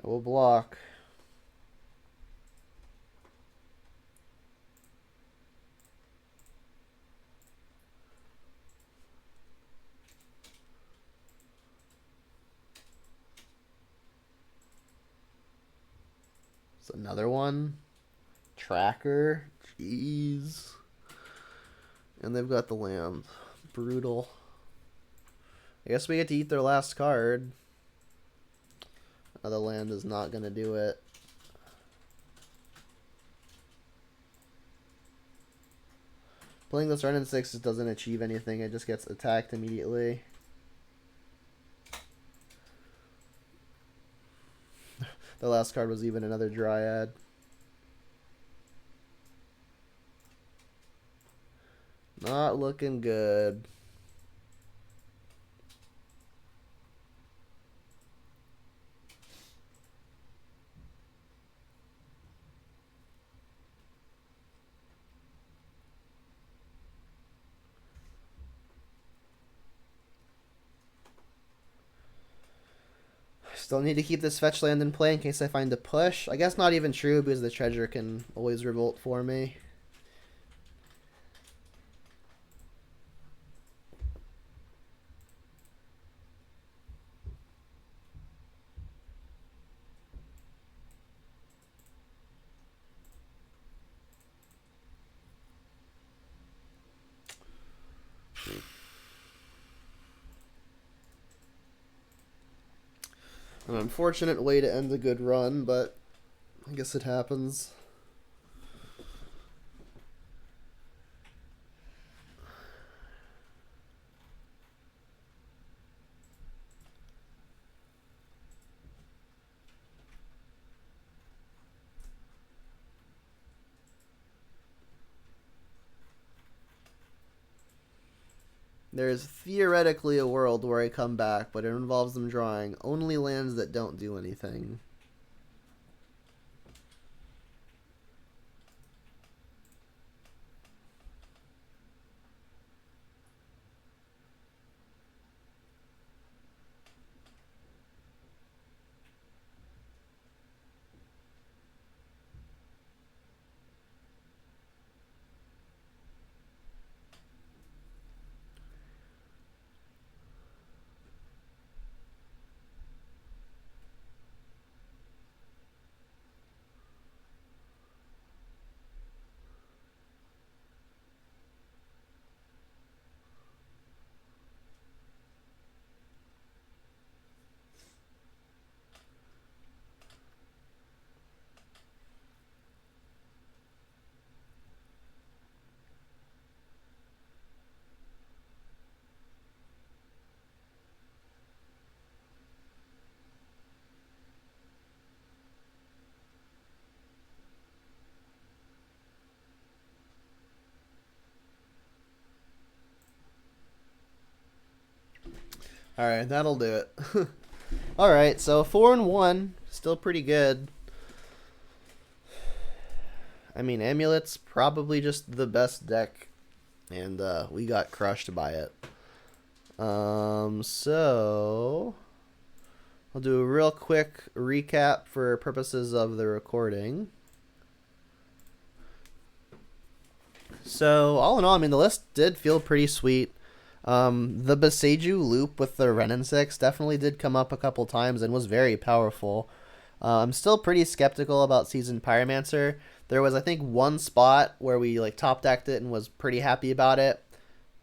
I will block. It's another one. Tracker. Jeez. And they've got the land. Brutal. I guess we get to eat their last card. Another land is not going to do it. Playing this Renin 6 just doesn't achieve anything. It just gets attacked immediately. The last card was even another Dryad. Not looking good. Still need to keep this fetch land in play in case I find a push. I guess not even true because the treasure can always revolt for me. An unfortunate way to end a good run, but I guess it happens. There's theoretically a world where I come back, but it involves them drawing only lands that don't do anything. All right, that'll do it. All right, so 4-1, still pretty good. I mean, Amulet's probably just the best deck, and we got crushed by it. So I'll do a real quick recap for purposes of the recording. So all in all, I mean, the list did feel pretty sweet. The Beseju loop with the Renin 6 definitely did come up a couple times and was very powerful. I'm still pretty skeptical about Seasoned Pyromancer. There was, I think, one spot where we like top decked it and was pretty happy about it.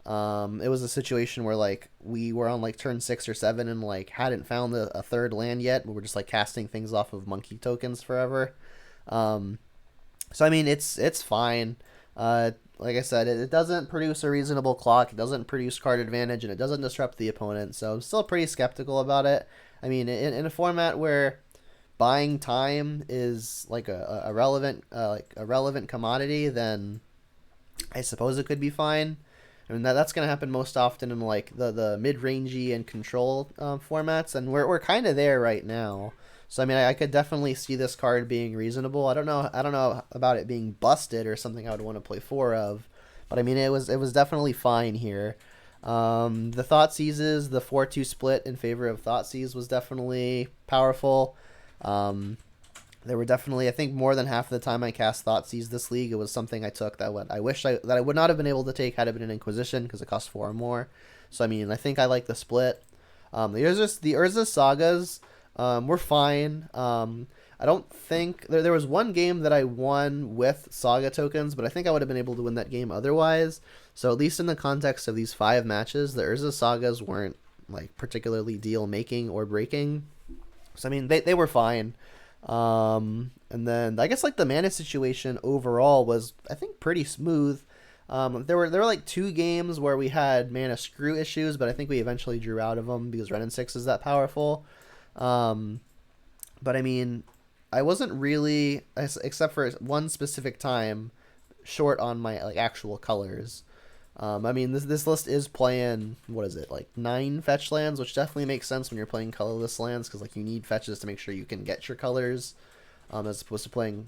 It was a situation where like we were on like turn 6 or 7 and like hadn't found a third land yet. We were just like casting things off of monkey tokens forever. So I mean, it's fine. Like I said, it doesn't produce a reasonable clock, it doesn't produce card advantage, and it doesn't disrupt the opponent, so I'm still pretty skeptical about it. I mean, in a format where buying time is like a relevant commodity, then I suppose it could be fine. I mean, that's going to happen most often in like the mid-rangey and control formats, and we're kind of there right now. So I mean, I could definitely see this card being reasonable. I don't know about it being busted or something I would want to play 4 of, but I mean, it was definitely fine here. The Thoughtseizes, the 4-2 split in favor of Thoughtseize was definitely powerful. There were definitely, I think, more than half of the time I cast Thoughtseize this league, it was something I took that I wish that I would not have been able to take had it been an Inquisition because it cost 4 or more. So I mean, I think I like the split. The Urza Sagas. We're fine. I don't think there was one game that I won with Saga tokens, but I think I would have been able to win that game otherwise. So at least in the context of these 5 matches, the Urza Sagas weren't like particularly deal making or breaking. So I mean, they were fine. And then I guess like the mana situation overall was, I think, pretty smooth. There were like 2 games where we had mana screw issues, but I think we eventually drew out of them because Renin 6 is that powerful. But I mean, I wasn't really, except for one specific time, short on my like actual colors. I mean, this list is playing, what is it, like 9 fetch lands, which definitely makes sense when you're playing colorless lands, because like you need fetches to make sure you can get your colors, as opposed to playing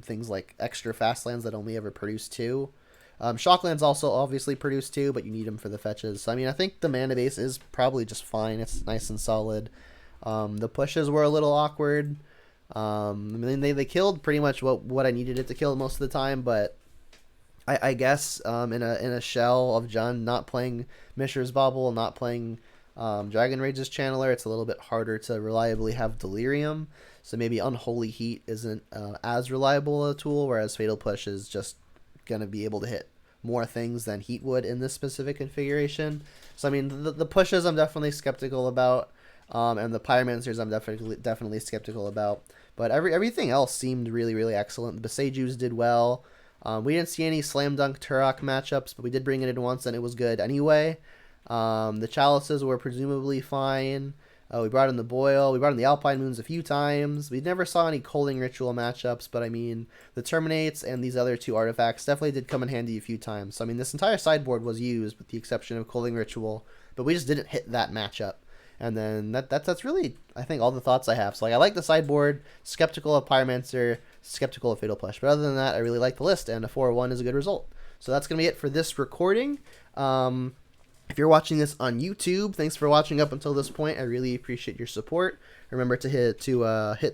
things like extra fast lands that only ever produce 2. Shocklands also obviously produce 2, but you need them for the fetches. So I mean, I think the mana base is probably just fine. It's nice and solid. The pushes were a little awkward. I mean, they killed pretty much what I needed it to kill most of the time, but I guess in a shell of Jund, not playing Mishra's Bauble, not playing Dragon Rage's Channeler, it's a little bit harder to reliably have Delirium. So maybe Unholy Heat isn't as reliable a tool, whereas Fatal Push is just going to be able to hit more things than Heat would in this specific configuration. So I mean, the pushes I'm definitely skeptical about. And the Pyromancers I'm definitely skeptical about. But everything else seemed really, really excellent. The Besejus did well. We didn't see any Slam Dunk Turok matchups, but we did bring it in once, and it was good anyway. The Chalices were presumably fine. We brought in the Boil. We brought in the Alpine Moons a few times. We never saw any Coaling Ritual matchups, but I mean, the Terminates and these other two artifacts definitely did come in handy a few times. So I mean, this entire sideboard was used with the exception of Coaling Ritual, but we just didn't hit that matchup. And then that's really, I think, all the thoughts I have. So like, I like the sideboard, skeptical of Pyromancer, skeptical of Fatal Push. But other than that, I really like the list, and a 4-1 is a good result. So that's going to be it for this recording. If you're watching this on YouTube, thanks for watching up until this point. I really appreciate your support. Remember to hit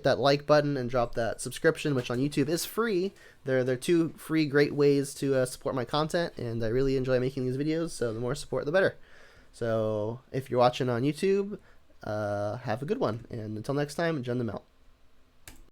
that like button and drop that subscription, which on YouTube is free. They're two free great ways to support my content, and I really enjoy making these videos, so the more support, the better. So if you're watching on YouTube, have a good one, and until next time, Jund them out.